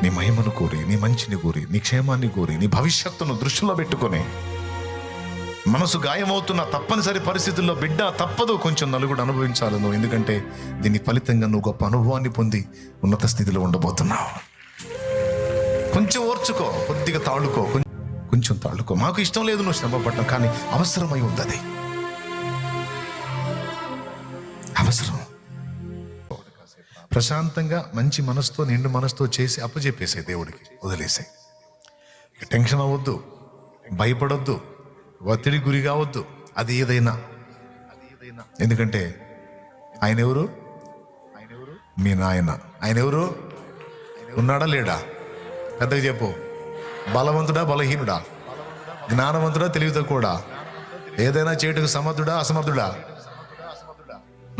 నీ మహిమను కోరి, నీ మంచిని కోరి, నీ క్షేమాన్ని కోరి, నీ భవిష్యత్తును దృష్టిలో పెట్టుకొని మనసు గాయమవుతున్న తప్పనిసరి పరిస్థితుల్లో బిడ్డ తప్పదు కొంచెం నలుగుడు అనుభవించాలి నువ్వు. ఎందుకంటే దీని ఫలితంగా నువ్వు గొప్ప అనుభవాన్ని పొంది ఉన్నత స్థితిలో ఉండబోతున్నావు. కొంచెం ఓర్చుకో, కొద్దిగా తాళుకో, కొంచెం తాళుకో. మాకు ఇష్టం లేదు నువ్వు శ్రమ పడటం, కానీ అవసరమై ఉంది, అది అవసరం. ప్రశాంతంగా మంచి మనసుతో, నిండు మనసుతో చేసి అప్పచెప్పేసే దేవుడికి, వదిలేసే. టెన్షన్ అవ్వద్దు, భయపడొద్దు, ఒత్తిడి గురి కావద్దు. అది ఏదైనా. ఎందుకంటే ఆయన ఎవరు? మీ నాయన. ఆయన ఎవరు? ఉన్నాడా లేడా? పెద్దగా చెప్పు. బలవంతుడా బలహీనుడా? జ్ఞానవంతుడా తెలివి తక్కువడా? ఏదైనా చేయటకు సమర్థుడా అసమర్థుడా?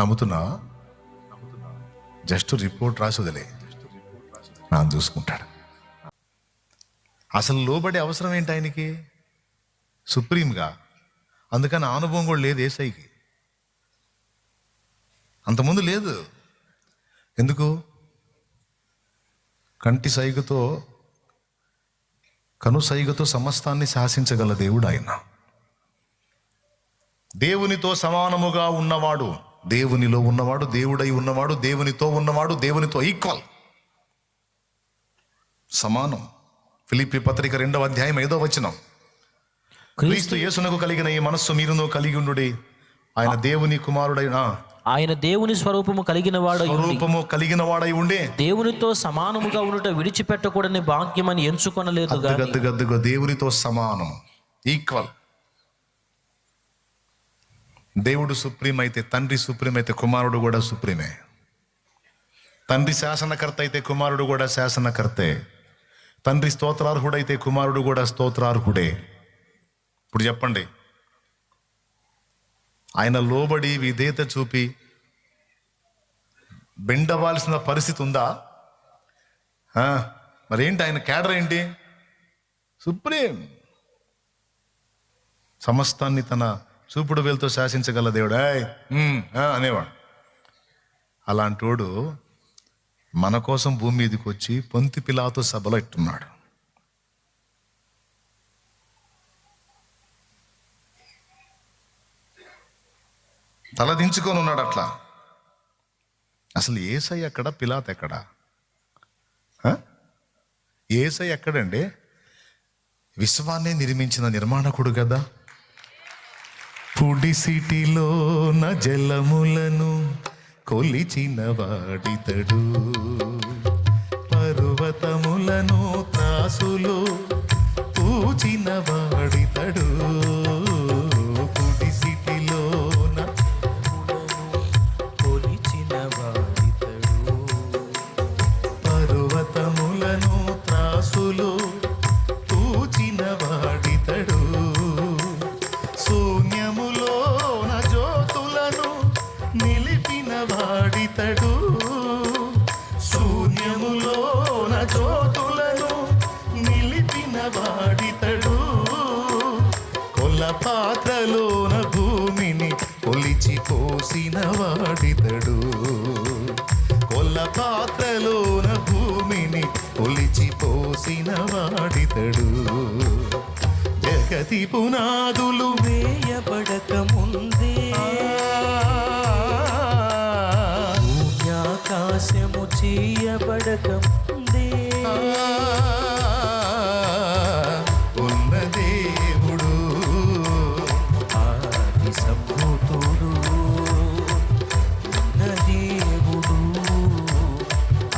నమ్ముతున్నా? జస్ట్ రిపోర్ట్ రాసి వదిలే, నా చూసుకుంటాడు. అసలు లోబడే అవసరం ఏంటి ఆయనకి? సుప్రీంగా. అందుకని అనుభవం కూడా లేదు ఏసైకి, అంతకుముందు లేదు. ఎందుకు? కంటి సైగతో, కను సైగతో సమస్తాన్ని శాసించగల దేవుడు ఆయన. దేవునితో సమానముగా ఉన్నవాడు, దేవునిలో ఉన్నవాడు, దేవుడై ఉన్నవాడు, దేవునితో ఉన్నవాడు, దేవునితో ఈక్వల్, సమానం. ఫిలిప్పీ పత్రిక 2వ అధ్యాయం 5వ వచనం. క్రీస్తు యేసునకు కలిగిన ఈ మనస్సు మీరును కలిగి ఉండుడి. ఆయన దేవుని కుమారుడైన, ఆయన దేవుని స్వరూపము కలిగిన వాడై ఉండే దేవునితో సమానముగా ఉండుట విడిచిపెట్టకూడని భాగ్యమని ఎంచుకొనలేదు. గద్దుగద్దుగో, దేవునితో సమానం, ఈక్వల్. దేవుడు సుప్రీం అయితే, తండ్రి సుప్రీం అయితే, కుమారుడు కూడా సుప్రీమే. తండ్రి శాసనకర్త అయితే కుమారుడు కూడా శాసనకర్తే. తండ్రి స్తోత్రార్హుడైతే కుమారుడు కూడా స్తోత్రార్హుడే. ఇప్పుడు చెప్పండి, ఆయన లోబడి విధేయత చూపి బెండవాల్సిన పరిస్థితి ఉందా? మరేంటి ఆయన క్యాడర్ ఏంటి? సుప్రీం. సమస్తాన్ని తన చూపుడు వేలుతో శాసించగల దేవుడు అనేవాడు. అలాంటోడు మన కోసం భూమి మీదకి వచ్చి పొంతి పిలాతు సభలో ఇట్టున్నాడు. తలదించుకొని ఉన్నాడు అట్లా. అసలు ఏసై ఎక్కడ, పిలాత్ ఎక్కడ? ఏసై ఎక్కడండి? విశ్వాన్ని నిర్మించిన నిర్మాణకుడు కదా. పుడి సిటిలో నా జలములను కొలిచిన వాడితడు, పర్వతములను త్రాసులో పూచిన వాడితడు. పుడి సిటిలో నా కొలిచిన వాడితడు, పర్వతములను త్రాసులో పూచిన వాడితడు. శూన్యములోన జ్యోతులను నిలిపిన వాడితడు, శూన్యములోన జ్యోతులను నిలిపిన వాడితడు. కొల్ల పాత్రలోన భూమిని కొలిచి పోసిన వాడితడు, కొల్ల పాత్రలోన భూమిని కొలిచి పోసిన వాడితడు. జగతి పునాదులు వేయబడక ముందే ఆకాశము చేయబడక ముందే ఉన్న దేవుడు, ఆది సంభూతుడు. ఉన్న దేవుడు,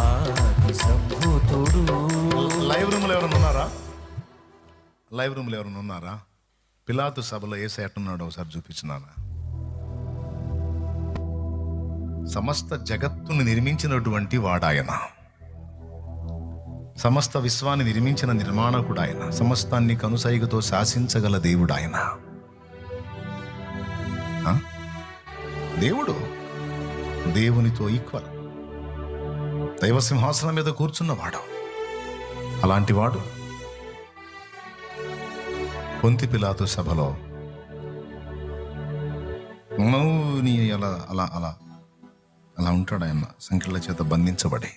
ఆది సంభూతుడు. లైవ్ రూమ్లో ఎవరైనా ఉన్నారా? లైవ్ రూమ్లో ఎవరైనా ఉన్నారా? పిలాతు సభలో ఏసై ఎట్టున్నాడు ఒకసారి చూపించినానా? సమస్త జగత్తుని నిర్మించినటువంటి వాడాయన, సమస్త విశ్వాన్ని నిర్మించిన నిర్మాణకుడు ఆయన, సమస్తాన్ని కనుసైగతో శాసించగల దేవుడు ఆయన. దేవుడు దేవునితో ఈక్వల్, దైవ సింహాసనం మీద కూర్చున్నవాడు. అలాంటి వాడు పొంతి పిలాతు సభలో మౌని అలా అలా అలా అలా ఉంటాడు ఆయన, సంఖ్యల చేత బంధించబడి.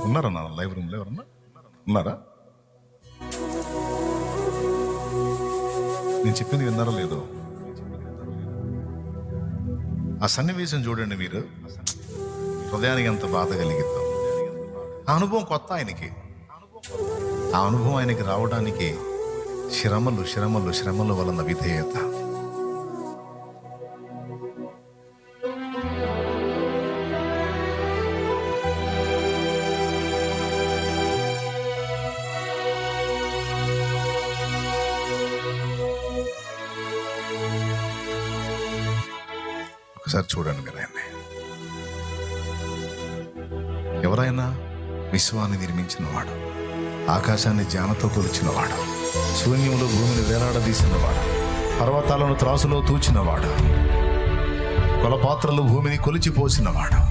ఉన్నారా నా లైవ్ రూమ్లో ఎవరన్నా ఉన్నారా? నేను చెప్పింది విన్నారో లేదో? ఆ సన్నివేశం చూడండి మీరు, హృదయానికి ఎంత బాధ కలిగిద్దాం. ఆ అనుభవం కొత్త ఆయనకి. ఆ అనుభవం ఆయనకి రావడానికి శ్రమలు శ్రమలు శ్రమల వలన విధేయత. ఒకసారి చూడండి మీరు ఆయన్ని. ఎవరైనా విశ్వాన్ని నిర్మించినవాడు, ఆకాశాన్ని జ్ఞానంతో కొలిచినవాడు, శూన్యంలో భూమిని వేలాడదీసినవాడు, పర్వతాలను త్రాసులో తూచినవాడు, కొలపాత్రలు భూమిని కొలిచిపోసినవాడు.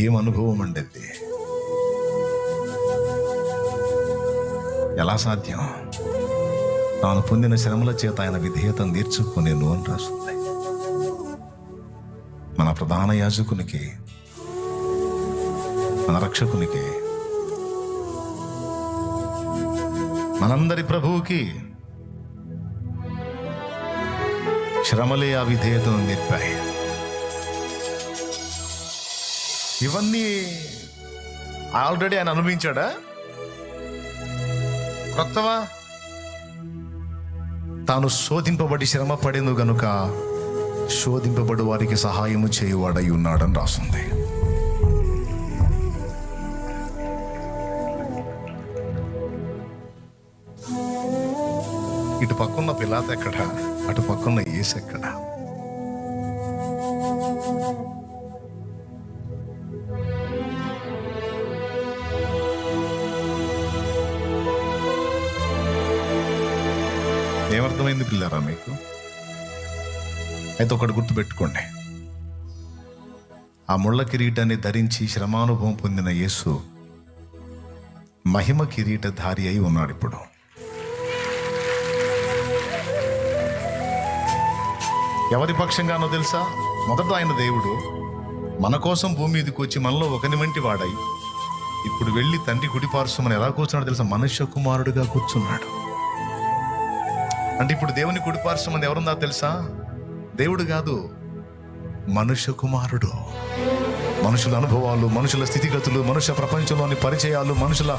ఏం అనుభవం అండి అది! ఎలా సాధ్యం? తాను పొందిన శ్రమల చేత ఆయన విధేయత నేర్చుకునేను అని రాస్తుంది. మన ప్రధాన యాజకునికి, మన రక్షకునికి, మనందరి ప్రభువుకి శ్రమలే ఆ విధేయతను నేర్పాయి. ఇవన్నీ ఆల్రెడీ ఆయన అనుభవించాడా? కొత్తవా? తాను శోధింపబడి శ్రమ పడేందు గనుక శోధింపబడు వారికి సహాయము చేయువాడై ఉన్నాడని రాస్తుంది. ఇటు పక్కన్న పిలాతు ఎక్కడ, అటు పక్కన్న యేసు ఎక్కడ? ఏమర్థమైంది పిల్లారా మీకు? అయితే ఒకటి గుర్తుపెట్టుకోండి, ఆ ముళ్ళ కిరీటాన్ని ధరించి శ్రమానుభవం పొందిన యేసు మహిమ కిరీటధారి అయి ఉన్నాడు. ఇప్పుడు ఎవరి పక్షంగానో తెలుసా? మొదట ఆయన దేవుడు మన కోసం భూమి మీదకి వచ్చి మనలో ఒకని వంటి వాడై ఇప్పుడు వెళ్ళి తండ్రి కుడిపార్శ్వమని ఎలా కూర్చున్నాడు తెలుసా? మనుష్య కుమారుడిగా కూర్చున్నాడు. అంటే ఇప్పుడు దేవుని కుడిపార్శ్వం అని ఎవరున్నా తెలుసా? దేవుడు కాదు, మనుష్య కుమారుడు. మనుషుల అనుభవాలు, మనుషుల స్థితిగతులు, మనుష్య ప్రపంచంలోని పరిచయాలు, మనుషుల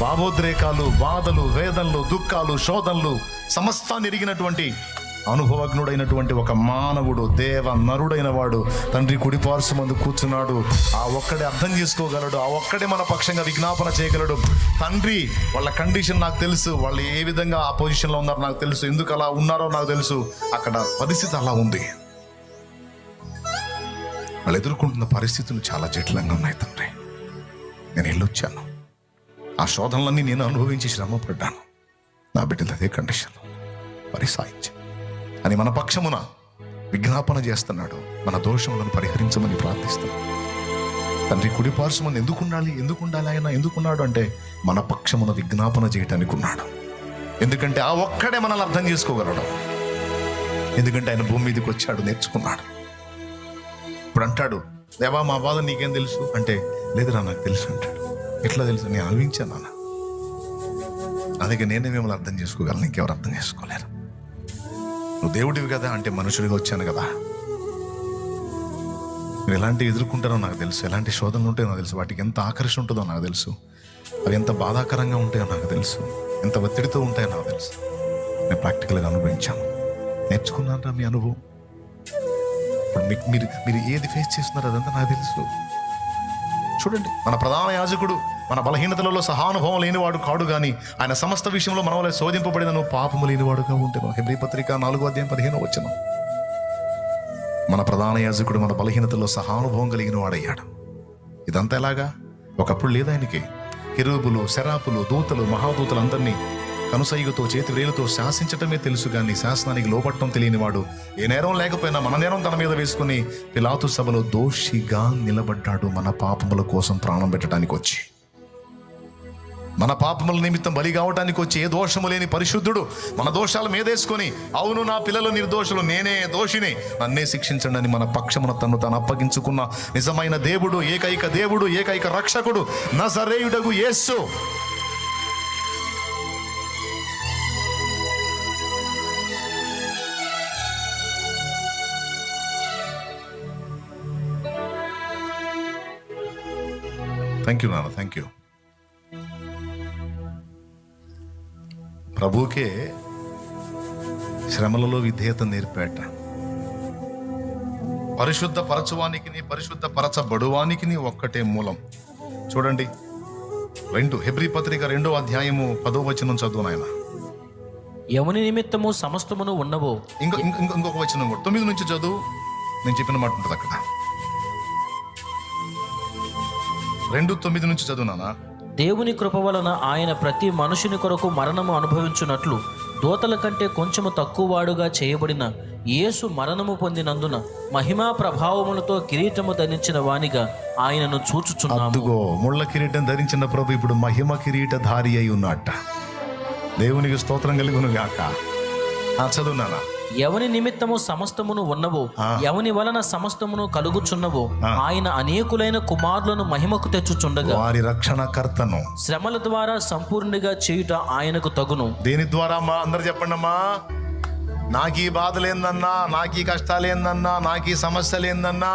భావోద్రేకాలు, బాధలు, వేదనలు, దుఃఖాలు, శోధనలు సమస్తాన్ని ఎరిగినటువంటి అనుభవజ్ఞుడైనటువంటి ఒక మానవుడు, దేవ నరుడైన వాడు తండ్రి కుడిపార్శ్వమందు కూర్చున్నాడు. ఆ ఒక్కడే అర్థం చేసుకోగలడు, ఆ ఒక్కడే మన పక్షంగా విజ్ఞాపన చేయగలడు. తండ్రి వాళ్ళ కండిషన్ నాకు తెలుసు, వాళ్ళు ఏ విధంగా ఆ పొజిషన్లో ఉన్నారో నాకు తెలుసు, ఎందుకు అలా ఉన్నారో నాకు తెలుసు. అక్కడ పరిస్థితి అలా ఉంది. వాళ్ళు ఎదుర్కొంటున్న పరిస్థితులు చాలా జటిలంగా ఉన్నాయి. తండ్రి, నేను వెళ్ళొచ్చాను, ఆ శోధనలన్నీ నేను అనుభవించి శ్రమ పడ్డాను, నా బిడ్డలు అదే కండిషన్లో మరి సాయించి అని మన పక్షమున విజ్ఞాపన చేస్తున్నాడు. మన దోషములను పరిహరించమని ప్రార్థిస్తున్నాడు. తండ్రి కుడిపార్శ్వమున ఎందుకుండాలి ఆయన? ఎందుకున్నాడు అంటే మన పక్షమున విజ్ఞాపన చేయటానికి ఉన్నాడు. ఎందుకంటే ఆ ఒక్కడే మనల్ని అర్థం చేసుకోగలడు. ఎందుకంటే ఆయన భూమి మీదకి వచ్చాడు, నేర్చుకున్నాడు. ఇప్పుడు అంటాడు, దేవా మా బాధ నీకేం తెలుసు అంటే, లేదురా నాకు తెలుసు అంటాడు. ఎట్లా తెలుసు? నేను అనుభవించాను నాన్న, అందుకే నేనే మిమ్మల్ని అర్థం చేసుకోగలను, ఇంకెవరు అర్థం చేసుకోలేరు. నువ్వు దేవుడివి కదా అంటే, మనుషుడిగా వచ్చాను కదా. మీరు ఎలాంటివి ఎదుర్కొంటారో నాకు తెలుసు, ఎలాంటి శోధనలు ఉంటాయో నాకు తెలుసు, వాటికి ఎంత ఆకర్షణ ఉంటుందో నాకు తెలుసు, అవి ఎంత బాధాకరంగా ఉంటాయో నాకు తెలుసు, ఎంత ఒత్తిడితో ఉంటాయో నాకు తెలుసు. నేను ప్రాక్టికల్గా అనుభవించాను, నేర్చుకున్నాను మీ అనుభవం. ఇప్పుడు మీరు ఏది ఫేస్ చేస్తున్నారో అదంతా నాకు తెలుసు. చూడండి, మన ప్రధాన యాజకుడు మన బలహీనతలలో సహానుభవం లేనివాడు కాడు, కానీ ఆయన సమస్త విషయంలో మన వల్ల శోధింపబడిన పాపము లేనివాడుగా ఉంటే. హెబ్రీ పత్రిక 4:15 మన ప్రధాన యాజకుడు మన బలహీనతల్లో సహానుభవం కలిగిన వాడయ్యాడు. ఇదంతా ఎలాగా? ఒకప్పుడు లేదు ఆయనకి. కెరూబులు, శరాపులు, దూతలు, మహాదూతలు అందరినీ కనుసైగుతో చేతి వేలుతో శాసించటమే తెలుసు, కానీ శాసనానికి లోపట్టడం తెలియని వాడు ఏ నేరం లేకపోయినా మన నేరం తన మీద వేసుకుని పిలాతు సభలో దోషిగా నిలబడ్డాడు, మన పాపముల కోసం ప్రాణం పెట్టడానికి వచ్చి. మన పాపముల నిమిత్తం బలి కావటానికి వచ్చి ఏ దోషము లేని పరిశుద్ధుడు మన దోషాలు మీదేసుకొని, అవును నా పిల్లలు నిర్దోషులు, నేనే దోషిని, నన్నే శిక్షించండి అని మన పక్షమున తను తాను అప్పగించుకున్న నిజమైన దేవుడు, ఏకైక రక్షకుడు నజరేయుడగు యేసు. థ్యాంక్ యూ నాన్న, థ్యాంక్ యూ. ప్రభువుకే శ్రమలలో విధేయత నేర్పేట. పరిశుద్ధ పరచువానికి పరిశుద్ధ పరచబడువానికి ఒక్కటే మూలం. చూడండి, హెబ్రీ పత్రిక 2వ అధ్యాయము 10వ వచనం చదువు నాయన. ఎవని నిమిత్తము సమస్తమును ఉన్నవో. ఇంకొక వచనం కూడా 9 నుంచి చదువు. నేను చెప్పిన మాట ఉంటుంది అక్కడ. 2:9 నుంచి చదువునానా. దేవుని కృప వలన ఆయన ప్రతి మనుషుని కొరకు మరణము అనుభవించున్నట్లు దూతల కంటే కొంచెము తక్కువ వాడుగా చేయబడిన యేసు మరణము పొందినందున మహిమా ప్రభావములతో కిరీటము ధరించిన వానిగా ఆయనను చూచుచున్నాము. అదుగో ముళ్ళ కిరీటం ధరించిన ప్రభు ఇప్పుడు మహిమ కిరీటధారి అయి ఉన్నట్ట. దేవునికి స్తోత్రం కలుగును గాక. చదువునానా. ఎవని నిమిత్తము సమస్తమును ఉన్నవో, ఎవని వలన సమస్తమును కలుగుచున్నవో ఆయన అనేకులైన కుమారులను మహిమకు తెచ్చుచుండగా వారి రక్షణకర్తను శ్రమల ద్వారా సంపూర్ణంగా చేయుట ఆయనకు తగును. దేని ద్వారా అమ్మా? అందరు చెప్పండి అమ్మా. నాకు ఈ బాధలేందన్నా, నాకు ఈ కష్టాలేందన్నా, నాకు ఈ సమస్యలేందన్నా.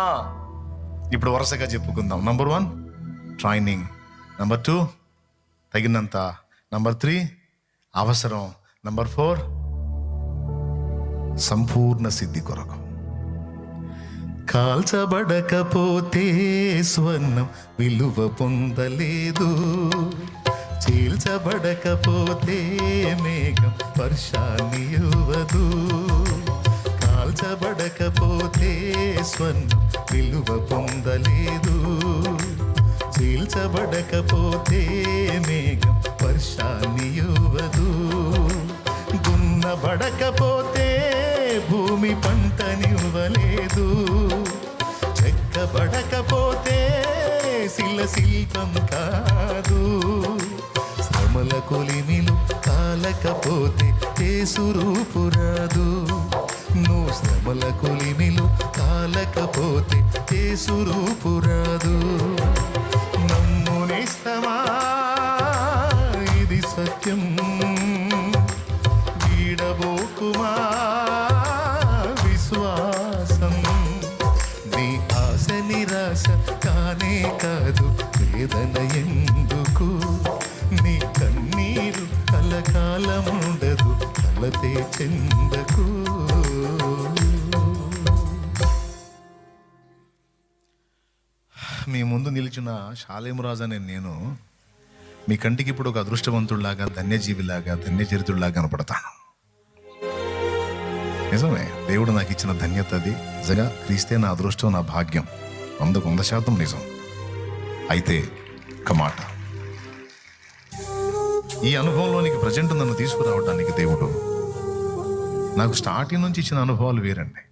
ఇప్పుడు వరుసగా చెప్పుకుందాం. నంబర్ 1 ట్రైనింగ్, నంబర్ 2 తగినంత, నంబర్ 3 అవసరం, నంబర్ 4 సంపూర్ణ సిద్ధి కొరకు. కాల్చబడకపోతే స్వర్ణం విలువ పొందలేదు, చీల్చబడకపోతే మేఘం వర్షాన్ని ఇవ్వదు. కాల్చబడకపోతే స్వర్ణం విలువ పొందలేదు, చీల్చబడకపోతే మేఘం వర్షాన్ని ఇవ్వదు. దున్నబడకపోతే భూమి పంటనివ్వలేదు, చెక్కబడకపోతే శిల్పం కాదు. శ్రమల కొలిమిలు కాలకపోతే యేసు రూపు రాదు. నువ్వు శ్రమల కొలిమిలు కాలకపోతే యేసు రూపు రాదు. నమ్మునేస్తమా, ఇది సత్యం, వీడబోకుమా విశ్వాసం. నీ ఆశ నిరాశ కానే కాదు, వేదన ఎందుకు? నీ కన్నీరు కలకాలముండదు, కలతే చెందకు. మీ ముందు నిలిచిన షాలేమురాజు అనే నేను మీ కంటికి ఇప్పుడు ఒక అదృష్టవంతుడిలాగా, ధన్యజీవిలాగా, ధన్యచరితుడిలాగా కనపడతాను. నిజమే, దేవుడు నాకు ఇచ్చిన ధన్యత అది. నిజంగా క్రీస్తే నా అదృష్టం, నా భాగ్యం. 100% నిజం. అయితే ఒక మాట, ఈ అనుభవంలోనికి ప్రజెంట్ నన్ను తీసుకురావడానికి దేవుడు నాకు స్టార్టింగ్ నుంచి ఇచ్చిన అనుభవాలు వేరండి.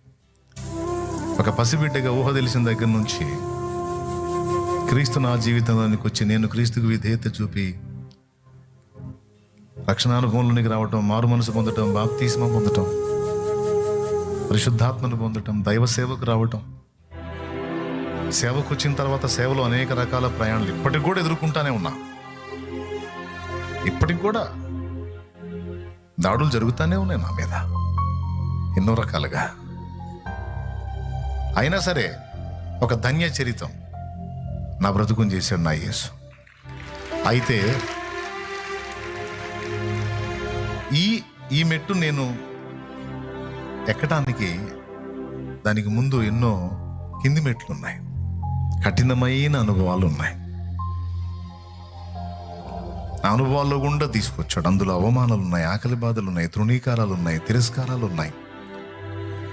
ఒక పసిబిడ్డగా ఊహ తెలిసిన దగ్గర నుంచి క్రీస్తు నా జీవితంలోనికి వచ్చి నేను క్రీస్తుకు విధేయత చూపి రక్షణానుభవంలోనికి రావటం, మారు మనసు పొందటం, బాప్తిస్మం పొందటం, పరిశుద్ధాత్మను పొందటం, దైవ సేవకు రావటం, సేవకు వచ్చిన తర్వాత సేవలో అనేక రకాల ప్రయాణాలు ఇప్పటికి కూడా ఎదుర్కొంటానే ఉన్నా. ఇప్పటికి కూడా దాడులు జరుగుతూనే ఉన్నాయి నా మీద ఎన్నో రకాలుగా. అయినా సరే ఒక ధన్య చరితం నా బ్రతుకుని చేశాడు నా యేసు. అయితే ఈ మెట్టు నేను ఎక్కడానికి దానికి ముందు ఎన్నో కింది మెట్లు ఉన్నాయి, కఠినమైన అనుభవాలు ఉన్నాయి. ఆ అనుభవాల్లో గుండా తీసుకొచ్చాడు. అందులో అవమానాలు ఉన్నాయి, ఆకలి బాధలు ఉన్నాయి, తృణీకారాలు ఉన్నాయి, తిరస్కారాలు ఉన్నాయి,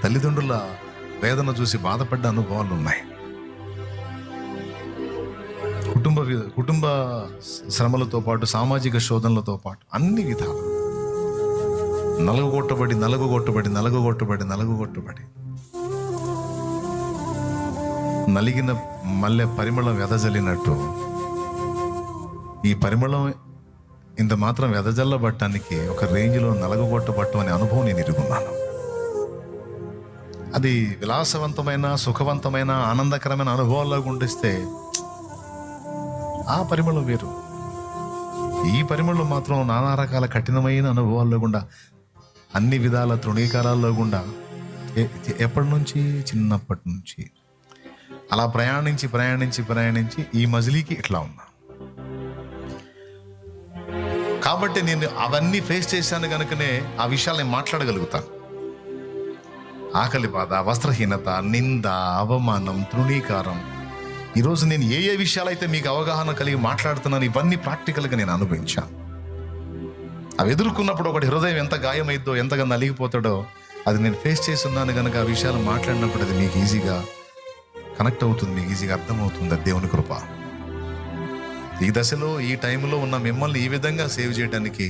తల్లిదండ్రుల వేదన చూసి బాధపడ్డ అనుభవాలు ఉన్నాయి, కుటుంబ శ్రమలతో పాటు సామాజిక శోధనలతో పాటు అన్ని విధాలు నలగొట్టబడి నలిగిన మల్లె పరిమళం వెదజల్లినట్టు ఈ పరిమళం ఇంత మాత్రం వెదజల్లబట్టడానికి ఒక రేంజ్లో నలగగొట్టబట్టం అనే అనుభవం నేను ఎరుగున్నాను. అది విలాసవంతమైన, సుఖవంతమైన, ఆనందకరమైన అనుభవాల్లాగా ఉండిస్తే ఆ పరిమళం వేరు. ఈ పరిమళం మాత్రం నానా రకాల కఠినమైన అనుభవాల్లో గుండా, అన్ని విధాల తృణీకారాల్లో గుండా ఎప్పటి నుంచి, చిన్నప్పటి నుంచి అలా ప్రయాణించి ఈ మజిలీకి ఇట్లా ఉన్నా. కాబట్టి నేను అవన్నీ ఫేస్ చేశాను కనుకనే ఆ విషయాలు నేను మాట్లాడగలుగుతాను. ఆకలి బాధ, వస్త్రహీనత, నింద, అవమానం, తృణీకారం, ఈరోజు నేను ఏ విషయాలైతే మీకు అవగాహన కలిగి మాట్లాడుతున్నాను ఇవన్నీ ప్రాక్టికల్గా నేను అనుభవించాను. అవి ఎదుర్కొన్నప్పుడు ఒకటి హృదయం ఎంత గాయమైద్దో, ఎంతగా నలిగిపోతాడో అది నేను ఫేస్ చేసి ఉన్నాను కనుక ఆ విషయాలు మాట్లాడినప్పుడు అది మీకు ఈజీగా కనెక్ట్ అవుతుంది, మీకు ఈజీగా అర్థమవుతుంది. అది దేవుని కృప. ఈ దశలో, ఈ టైంలో ఉన్న మిమ్మల్ని ఈ విధంగా సేవ్ చేయడానికి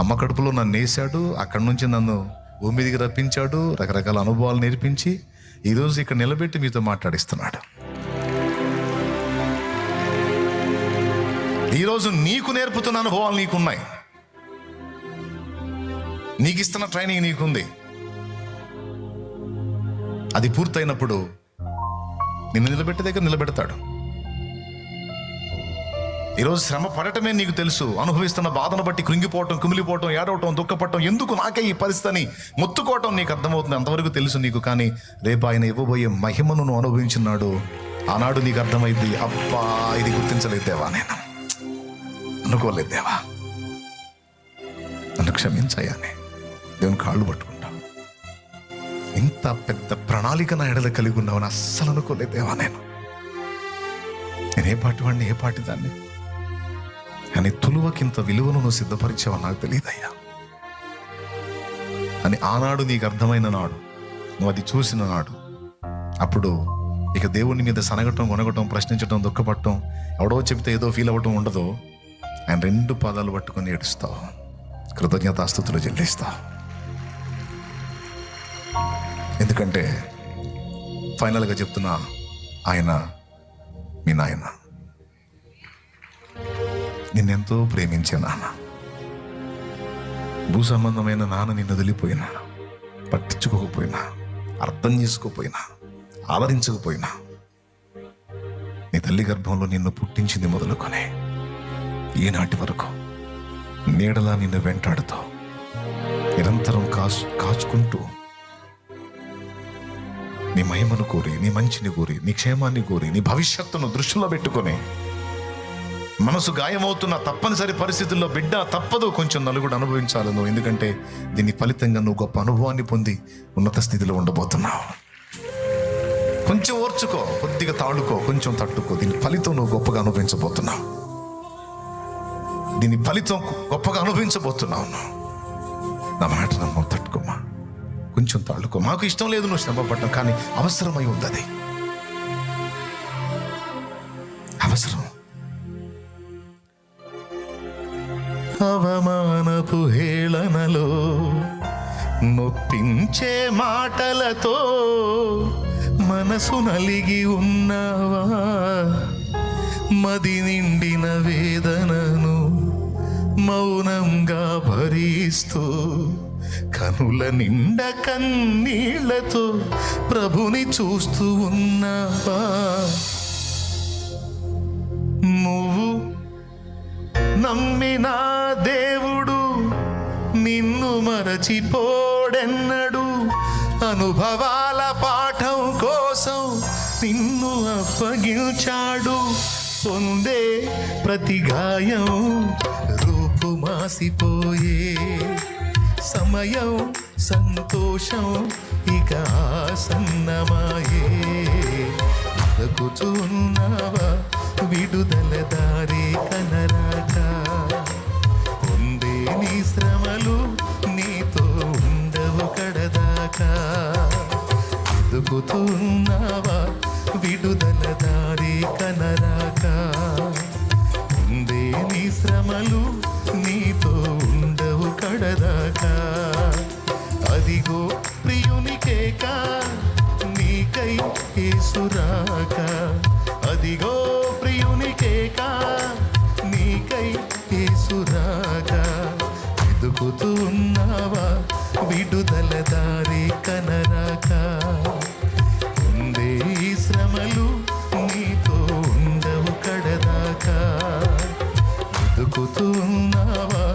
అమ్మ కడుపులో నన్ను వేశాడు, అక్కడి నుంచి నన్ను భూమి మీదికి రప్పించాడు, రకరకాల అనుభవాలు నేర్పించి ఈరోజు ఇక్కడ నిలబెట్టి మీతో మాట్లాడిస్తున్నాడు. ఈరోజు నీకు నేర్పుతున్న అనుభవాలు నీకున్నాయి, నీకు ఇస్తున్న ట్రైనింగ్ నీకుంది. అది పూర్తయినప్పుడు నిన్ను నిలబెట్టే దగ్గర నిలబెడతాడు. ఈరోజు శ్రమ పడటమే నీకు తెలుసు. అనుభవిస్తున్న బాధను బట్టి కృంగిపోవటం, కుమిలిపోవటం, ఏడవటం, దుఃఖపడటం, ఎందుకు నాకే ఈ పరిస్థితిని మొత్తుకోవటం నీకు అర్థమవుతుంది, అంతవరకు తెలుసు నీకు. కానీ రేపు ఆయన ఇవ్వబోయే మహిమను నువ్వు అనుభవించినాడు. ఆనాడు నీకు అర్థమైంది, అబ్బా ఇది గుర్తించలేదు దేవా, నేను అనుకోలేదు దేవా, నన్ను క్షమించాయని దేవుని కాళ్ళు పట్టుకుంటాం. ఇంత పెద్ద ప్రణాళిక నా ఎడల కలిగి ఉన్నావని అస్సలు అనుకోలేదు దేవా, నేను ఏ పాటి వాడిని, ఏ పాటి దాన్ని, కానీ తులువకింత విలువను నువ్వు సిద్ధపరిచావని నాకు తెలియదయ్యా అని ఆనాడు నీకు అర్థమైన నాడు, నువ్వు అది చూసిన నాడు, అప్పుడు ఇక దేవుని మీద సనగటం, కొనగటం, ప్రశ్నించటం, దుఃఖపడటం, ఎవడో చెప్తే ఏదో ఫీల్ అవ్వటం ఉండదు. ఆయన 2 పాదాలు పట్టుకొని ఏడుస్తావు, కృతజ్ఞతాస్తుతులు చెల్లిస్తావు. ఎందుకంటే ఫైనల్గా చెప్తున్నా, ఆయన మీ నాయన, నిన్నెంతో ప్రేమించే నాన్న. భూ సంబంధమైన నాన్న నిన్ను వదిలిపోయినా, పట్టించుకోకపోయినా, అర్థం చేసుకోపోయినా, ఆదరించకపోయినా, నీ తల్లి గర్భంలో నిన్ను పుట్టించింది మొదలుకొని ఈనాటి వరకు నీడలా నిన్ను వెంటాడుతూ నిరంతరం కాచుకుంటూ నీ మహిమను కోరి, నీ మంచిని కోరి, నీ క్షేమాన్ని కోరి, నీ భవిష్యత్తును దృష్టిలో పెట్టుకొని మనసు గాయమవుతున్న తప్పనిసరి పరిస్థితుల్లో బిడ్డ తప్పదు కొంచెం నలుగుడు అనుభవించాలి నువ్వు. ఎందుకంటే దీని ఫలితంగా నువ్వు గొప్ప అనుభవాన్ని పొంది ఉన్నత స్థితిలో ఉండబోతున్నావు. కొంచెం ఓర్చుకో, కొద్దిగా తాళుకో, కొంచెం తట్టుకో. దీని ఫలితం నువ్వు గొప్పగా అనుభవించబోతున్నావు. దీని ఫలితం గొప్పగా అనుభవించబోతున్నావు. నా మాట నమ్మ, తట్టుకోమా, కొంచెం తాళుకో. మాకు ఇష్టం లేదు నువ్వు శ్రమ పడటం, కానీ అవసరమై ఉంది, అది అవసరం. అవమానపు హేళనలో, నొప్పించే మాటలతో మనసు నలిగి ఉన్నావా? మది నిండిన వేదనను మౌనంగా భరిస్తూ, కనుల నిండ కన్నీళ్లతో ప్రభుని చూస్తూ ఉన్నావా? నువ్వు నమ్మిన దేవుడు నిన్ను మరచిపోడెన్నడు. అనుభవాల పాఠం కోసం నిన్ను అప్పగించాడు. పొందే ప్రతి గాయం రూపుమాసిపోయే సమయం, సంతోషం ఇక ఆసన్నమాయే. బ్రతుకుచున్నావా విడుదల దారి కనరాక? పొందే నీ శ్రమలు నీతో ఉండవు కడదాకా. వెతుకుతున్నావా విడుదల దారి కనరాక? పొందే నీ శ్రమలు నీతో ఉండవు కడదాకా. అదిగో ప్రియునికేక నీకై యేసురాక. అదిగో ప్రియునికేక నీకై యేసురాగా వెతుకుతూ ఉన్నావా విడుదల దారి కనరాక ఉందే ఈ శ్రమలు నీతో ఉండవు కడదాకా వెతుకుతూ ఉన్నావా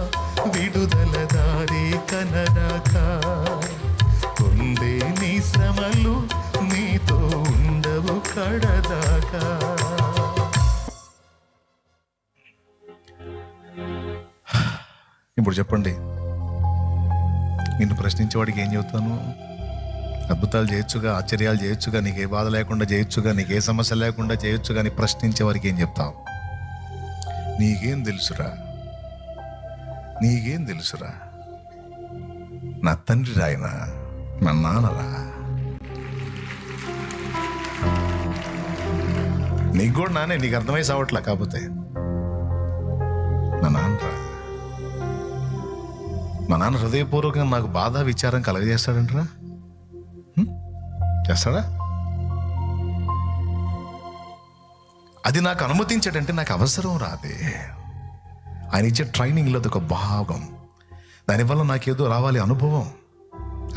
విడుదల దారి కనరాక ఉందే నీ శ్రమలు నీతో ఉండవు కడదాకా. ఇప్పుడు చెప్పండి, నిన్ను ప్రశ్నించేవాడికి ఏం చెబుతాను? అద్భుతాలు చేయొచ్చుగా, ఆశ్చర్యాలు చేయొచ్చుగా, నీకే బాధ లేకుండా చేయొచ్చుగా, నీకే సమస్య లేకుండా చేయొచ్చుగా, నీ ప్రశ్నించే వారికి ఏం చెప్తావు? నీకేం తెలుసురా, నీకేం తెలుసురా, నా తండ్రి రాయన, నా నాన్నరా. నీకు కూడా నానే, నీకు అర్థమై సావట్లా. కాకపోతే నా నాన్నరా, మా నాన్న హృదయపూర్వకంగా నాకు బాధ విచారం కలగజేస్తాడంటరా. చేస్తాడా? అది నాకు అనుమతించాడంటే నాకు అవసరం రాదే. ఆయన ఇచ్చే ట్రైనింగ్లో అది ఒక భాగం. దానివల్ల నాకేదో రావాలి అనుభవం.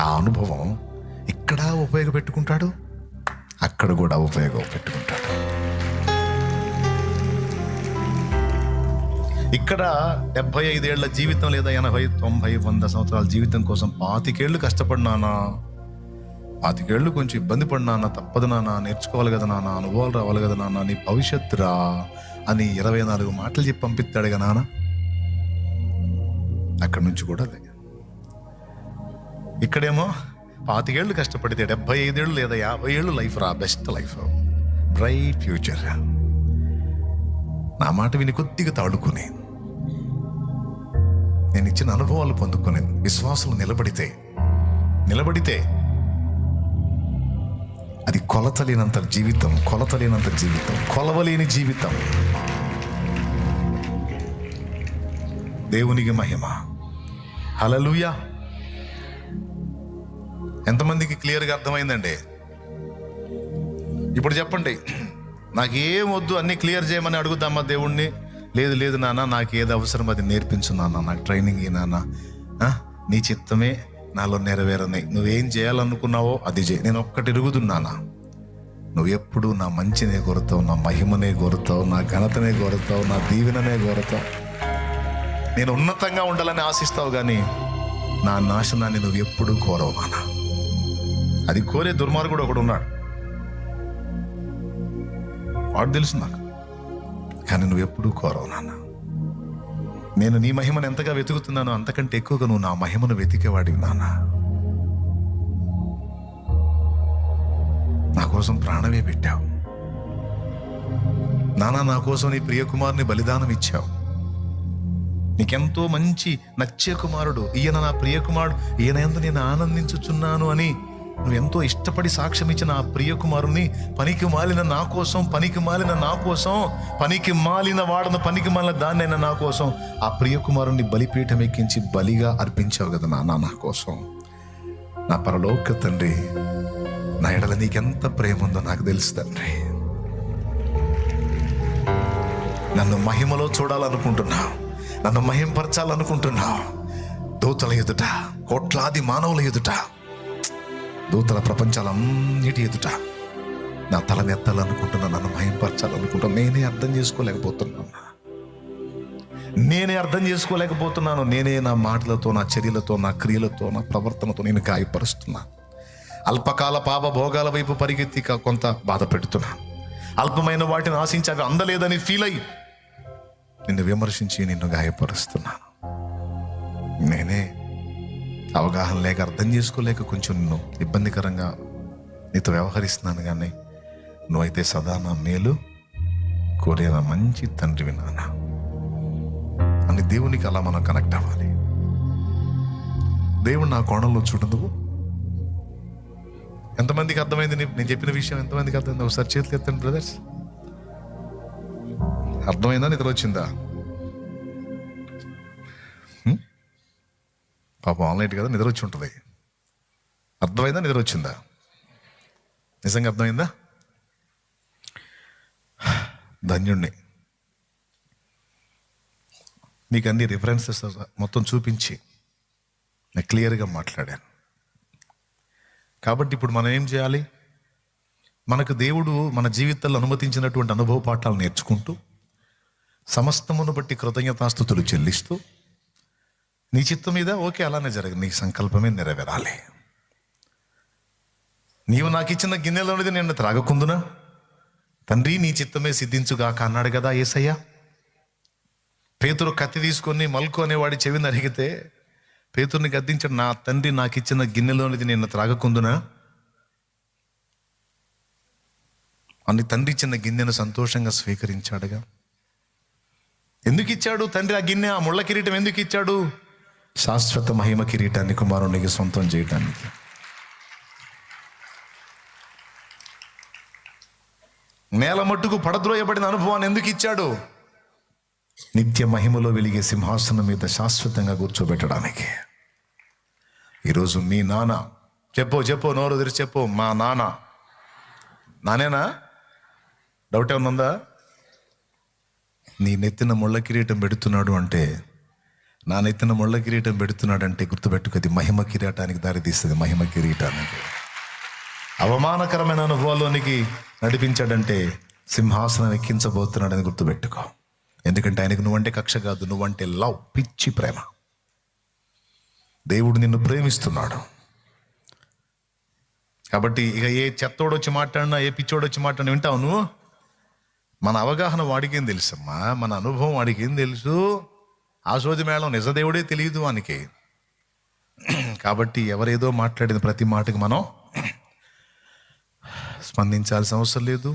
ఆ అనుభవం ఇక్కడ ఉపయోగపెట్టుకుంటాడు, అక్కడ కూడా ఉపయోగపెట్టుకుంటాడు. ఇక్కడ 75 ఏళ్ల జీవితం లేదా 80, 90, 100 సంవత్సరాల జీవితం కోసం 25 ఏళ్ళు కష్టపడినానా, 25 ఏళ్ళు కొంచెం ఇబ్బంది పడినానా, తప్పదు నాన్న, నేర్చుకోవాలి కదా నాన్న, అనుభవాలు రావాలి కదా నాన్న, నీ భవిష్యత్తు రా అని 24 మాటలు చెప్పి పంపిస్తాడు కదా నాన్న. అక్కడి నుంచి కూడా అదే. ఇక్కడేమో 25 ఏళ్ళు కష్టపడితే 75 ఏళ్ళు లేదా 50 ఏళ్ళు లైఫ్ రా, బెస్ట్ లైఫ్, బ్రైట్ ఫ్యూచర్. నా మాట విని కొద్దిగా తాడుకుని నేను ఇచ్చిన అనుభవాలు పొందుకుని విశ్వాసంలో నిలబడితే అది కొలతలేనంత జీవితం, కొలవలేని జీవితం. దేవునికి మహిమ. హల్లెలూయా. ఎంతమందికి క్లియర్గా అర్థమైందండి? ఇప్పుడు చెప్పండి, నాకేం వద్దు అన్నీ క్లియర్ చేయమని అడుగుదామా దేవుణ్ణి? లేదు నాన్న, నాకు ఏది అవసరం అది నేర్పించు నాన్న, నాకు ట్రైనింగ్ ఈ నాన్న, నీ చిత్తమే నాలో నెరవేరని, నువ్వేం చేయాలనుకున్నావో అది చేయి, నేను ఒక్కటి ఎరుగుతున్నానా. నువ్వు ఎప్పుడు నా మంచినే కోరుతావు, నా మహిమనే కోరుతావు, నా ఘనతనే కోరుతావు, నా దీవెననే కోరుతావు. నేను ఉన్నతంగా ఉండాలని ఆశిస్తావు, కానీ నా నాశనాన్ని నువ్వు ఎప్పుడూ కోరవు నాన్న. అది కోరే దుర్మార్గుడు ఒకడు ఉన్నాడు, వాడు తెలుసు నాకు, కానీ నువ్వు ఎప్పుడూ కోరవు నాన్న. నేను నీ మహిమను ఎంతగా వెతుకుతున్నానో అంతకంటే ఎక్కువగా నువ్వు నా మహిమను వెతికేవాడివి నాన్న. నా కోసం ప్రాణమే పెట్టావు నాన్న, నా కోసం నీ ప్రియ కుమారుని బలిదానం ఇచ్చావు. నీకెంతో మంచి నచ్చే కుమారుడు ఈయన, నా ప్రియ కుమారుడు ఈయన యందు నేను ఆనందించుచున్నాను అని నువ్వెంతో ఇష్టపడి సాక్ష్యం ఇచ్చిన ఆ ప్రియ కుమారుని పనికి మాలిన నా కోసం, పనికి మాలిన వాడను, పనికి మాలిన దాన్నైనా నా కోసం ఆ ప్రియ కుమారుని బలిపీఠం ఎక్కించి బలిగా అర్పించావు కదా నాన్న. నా కోసం నా పరలోక తండ్రి, నా ఎడల నీకెంత ప్రేమ ఉందో నాకు తెలుసు తండ్రి. నన్ను మహిమలో చూడాలనుకుంటున్నావు, నన్ను మహింపరచాలనుకుంటున్నావు. దూతల ఎదుట, కోట్లాది మానవుల ఎదుట, దూతల ప్రపంచాలన్నిటి ఎదుట నా తలనెత్తాలనుకుంటున్నా, నన్ను మహింపరచాలనుకుంటున్నా. నేనే అర్థం చేసుకోలేకపోతున్నాను. నేనే నా మాటలతో, నా చర్యలతో, నా క్రియలతో, నా ప్రవర్తనతో నేను గాయపరుస్తున్నా. అల్పకాల పాప భోగాల వైపు పరిగెత్తి కొంత బాధ పెడుతున్నా. అల్పమైన వాటిని ఆశించి అవి అందలేదని ఫీల్ అయ్యి నిన్ను విమర్శించి నిన్ను గాయపరుస్తున్నాను. నేనే అవగాహన లేక, అర్థం చేసుకోలేక కొంచెం నిన్ను ఇబ్బందికరంగా నీతో వ్యవహరిస్తున్నాను, కానీ నువ్వైతే సదా నా మేలు కోరే నా మంచి తండ్రివి నాన్న అని దేవునికి అలా మనం కనెక్ట్ అవ్వాలి. దేవుడు నా కోణంలో చూడదు. ఎంతమందికి అర్థమైంది నేను చెప్పిన విషయం? ఎంతమందికి అర్థమైంది? ఒకసారి చేతులు ఎత్తండి బ్రదర్స్. అర్థమైందా? నిద్ర వచ్చిందా? పాపం ఆన్లైన్ కదా, నిద్ర వచ్చి ఉంటుంది. అర్థమైందా? నిద్ర వచ్చిందా? నిజంగా అర్థమైందా? ధన్యుణ్ణి. మీకు అన్ని రిఫరెన్సెస్ మొత్తం చూపించి నేను క్లియర్గా మాట్లాడాను. కాబట్టి ఇప్పుడు మనం ఏం చేయాలి? మనకు దేవుడు మన జీవితాల్లో అనుమతించినటువంటి అనుభవ పాఠాలు నేర్చుకుంటూ, సమస్తమును బట్టి కృతజ్ఞతాస్తుతులు చెల్లిస్తూ, నీ చిత్తం మీద ఓకే అలానే జరగదు, నీ సంకల్పమే నెరవేరాలి. నీవు నాకు ఇచ్చిన గిన్నెలోనిది నేను త్రాగకుందునా, తండ్రి నీ చిత్తమే సిద్ధించుగాక అన్నాడు కదా యేసయ్య. పేతురు కత్తి తీసుకొని మల్కు అనేవాడి చెవి నరిగితే పేతుర్ని గద్దించాడు, నా తండ్రి నాకు ఇచ్చిన గిన్నెలోనిది నేను త్రాగకుందునా అని. తండ్రి ఇచ్చిన గిన్నెను సంతోషంగా స్వీకరించాడుగా. ఎందుకు ఇచ్చాడు తండ్రి ఆ గిన్నె, ఆ ముళ్ళ కిరీటం ఎందుకు ఇచ్చాడు? శాశ్వత మహిమ కిరీటాన్ని కుమారునికి సొంతం చేయటానికి. నేల మట్టుకు పడద్రోయబడిన అనుభవాన్ని ఎందుకు ఇచ్చాడు? నిత్య మహిమలో వెలిగే సింహాసనం మీద శాశ్వతంగా కూర్చోబెట్టడానికి. ఈరోజు మీ నాన్న, చెప్పు నోరు తెరిచి చెప్పు, మా నానేనా? డౌట్ ఏమన్నా ఉందా? నీ నెత్తిన ముళ్ళ కిరీటం పెడుతున్నాడు అంటే, నా నెత్తిన ముళ్ళ కిరీటం పెడుతున్నాడు అంటే గుర్తుపెట్టుకది మహిమ కిరీటానికి దారితీస్తుంది. మహిమ కిరీటానికి అవమానకరమైన అనుభవాల్లోనికి నడిపించాడంటే సింహాసనం ఎక్కించబోతున్నాడని గుర్తుపెట్టుకో. ఎందుకంటే ఆయనకు నువ్వంటే కక్ష కాదు, నువ్వంటే లవ్, పిచ్చి ప్రేమ. దేవుడు నిన్ను ప్రేమిస్తున్నాడు. కాబట్టి ఇక ఏ చెత్తోడు వచ్చి మాట్లాడినా, ఏ పిచ్చోడు వచ్చి మాట్లాడినా వింటావు నువ్వు? మన అవగాహన వాడికేం తెలుసమ్మా, మన అనుభవం వాడికేం తెలుసు? ఆ సోది మేళం నిజదేవుడే తెలియదు వానికి. కాబట్టి ఎవరేదో మాట్లాడిన ప్రతి మాటకి మనం స్పందించాల్సిన అవసరం లేదు,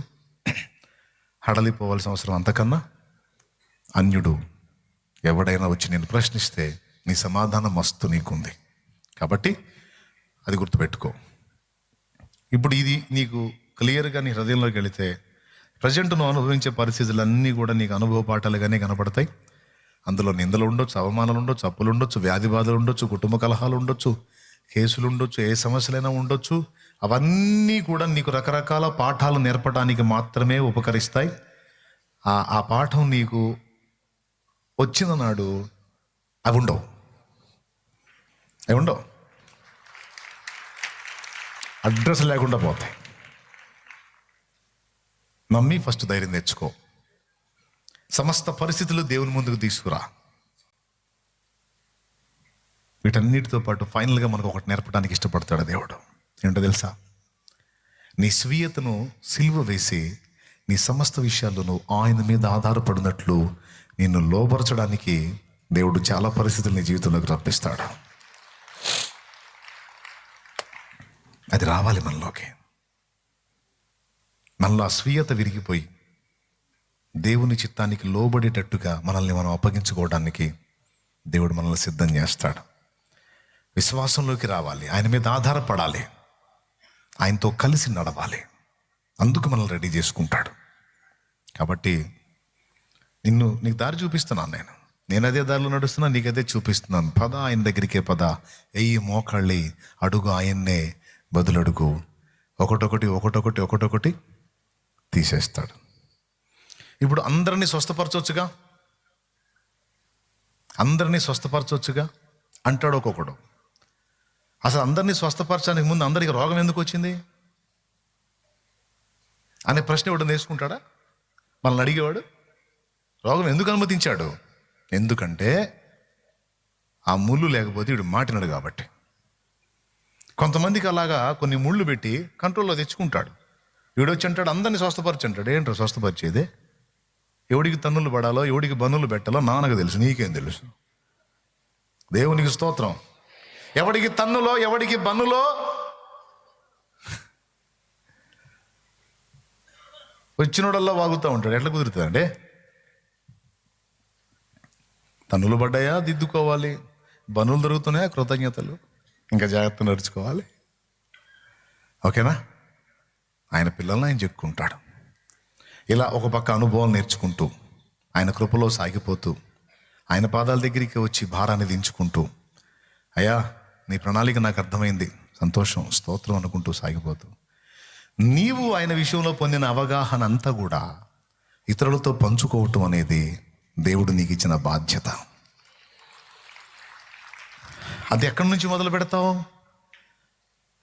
హడలిపోవాల్సిన అవసరం అంతకన్నా. అన్యుడు ఎవడైనా వచ్చి నేను ప్రశ్నిస్తే నీ సమాధానం మస్తు నీకుంది. కాబట్టి అది గుర్తుపెట్టుకో. ఇప్పుడు ఇది నీకు క్లియర్గా నీ హృదయంలోకి వెళితే ప్రజెంట్ నువ్వు అనుభవించే పరిస్థితులన్నీ కూడా నీకు అనుభవ పాఠాలుగానే కనపడతాయి. అందులో నిందలు ఉండొచ్చు, అవమానాలు ఉండొచ్చు, అప్పులు ఉండొచ్చు, వ్యాధి బాధలు ఉండొచ్చు, కుటుంబ కలహాలు ఉండొచ్చు, కేసులు ఉండొచ్చు, ఏ సమస్యలైనా ఉండొచ్చు. అవన్నీ కూడా నీకు రకరకాల పాఠాలు నేర్పడానికి మాత్రమే ఉపకరిస్తాయి. ఆ పాఠం నీకు వచ్చిన నాడు అవి ఉండవు. అడ్రస్ లేకుండా పోతాయి. నమ్మి ఫస్ట్ ధైర్యం తెచ్చుకో. సమస్త పరిస్థితులు దేవుని ముందుకు తీసుకురా. వీటన్నిటితో పాటు ఫైనల్గా మనకు ఒకటి నేర్పడానికి ఇష్టపడతాడు దేవుడు. ఏంటో తెలుసా? నీ స్వీయతను సిలువ వేసి నీ సమస్త విషయాల్లో నువ్వు ఆయన మీద ఆధారపడినట్లు నిన్ను లోబరచడానికి దేవుడు చాలా పరిస్థితులు నీ జీవితంలోకి రప్పిస్తాడు. అది రావాలి మనలోకి. మనలో అస్వీయత విరిగిపోయి దేవుని చిత్తానికి లోబడేటట్టుగా మనల్ని మనం అప్పగించుకోవడానికి దేవుడు మనల్ని సిద్ధం చేస్తాడు. విశ్వాసంలోకి రావాలి, ఆయన మీద ఆధారపడాలి, ఆయనతో కలిసి నడవాలి. అందుకు మనల్ని రెడీ చేసుకుంటాడు. కాబట్టి నీకు దారి చూపిస్తున్నాను. నేను అదే దారిలో నడుస్తున్నా, నీకు అదే చూపిస్తున్నాను. పద ఆయన దగ్గరికే పద, ఎయ్యి మోకాళ్ళి అడుగు ఆయన్నే, బదులడుగు. ఒకటొకటి తీసేస్తాడు. ఇప్పుడు అందరినీ స్వస్థపరచొచ్చుగా అంటాడు ఒక్కొక్కడు. అసలు అందరినీ స్వస్థపరచడానికి ముందు అందరికి రోగం ఎందుకు వచ్చింది అనే ప్రశ్న ఎవడు నేర్చుకుంటాడా? మనల్ని అడిగేవాడు రోగం ఎందుకు అనుమతించాడు? ఎందుకంటే ఆ ముళ్ళు లేకపోతే వీడు మాటినాడు కాబట్టి. కొంతమందికి అలాగా కొన్ని ముళ్ళు పెట్టి కంట్రోల్లో తెచ్చుకుంటాడు. వీడొచ్చి అంటాడు అందరినీ స్వస్థపరిచి అంటాడు. ఏంటో స్వస్థపరిచేదే? ఎవడికి తన్నులు పడాలో, ఎవడికి బన్నులు పెట్టాలో నాన్నకు తెలుసు, నీకేం తెలుసు? దేవునికి స్తోత్రం. ఎవడికి తన్నులో, ఎవడికి బన్నులో వచ్చినోడల్లా వాగుతూ ఉంటాడు. ఎట్లా కుదురుతుందంటే? తన్నులు పడ్డాయా దిద్దుకోవాలి, బనులు దొరుకుతున్నాయా కృతజ్ఞతలు, ఇంకా జాగ్రత్త నడుచుకోవాలి. ఓకేనా? ఆయన పిల్లల్ని ఆయన చెప్పుకుంటాడు. ఇలా ఒక పక్క అనుభవాలు నేర్చుకుంటూ, ఆయన కృపలో సాగిపోతూ, ఆయన పాదాల దగ్గరికి వచ్చి భారాన్ని దించుకుంటూ, అయ్యా నీ ప్రణాళిక నాకు అర్థమైంది, సంతోషం, స్తోత్రం అనుకుంటూ సాగిపోతూ, నీవు ఆయన విషయంలో పొందిన అవగాహన అంతా కూడా ఇతరులతో పంచుకోవటం అనేది దేవుడు నీకు ఇచ్చిన బాధ్యత. అది ఎక్కడి నుంచి మొదలు పెడతావు?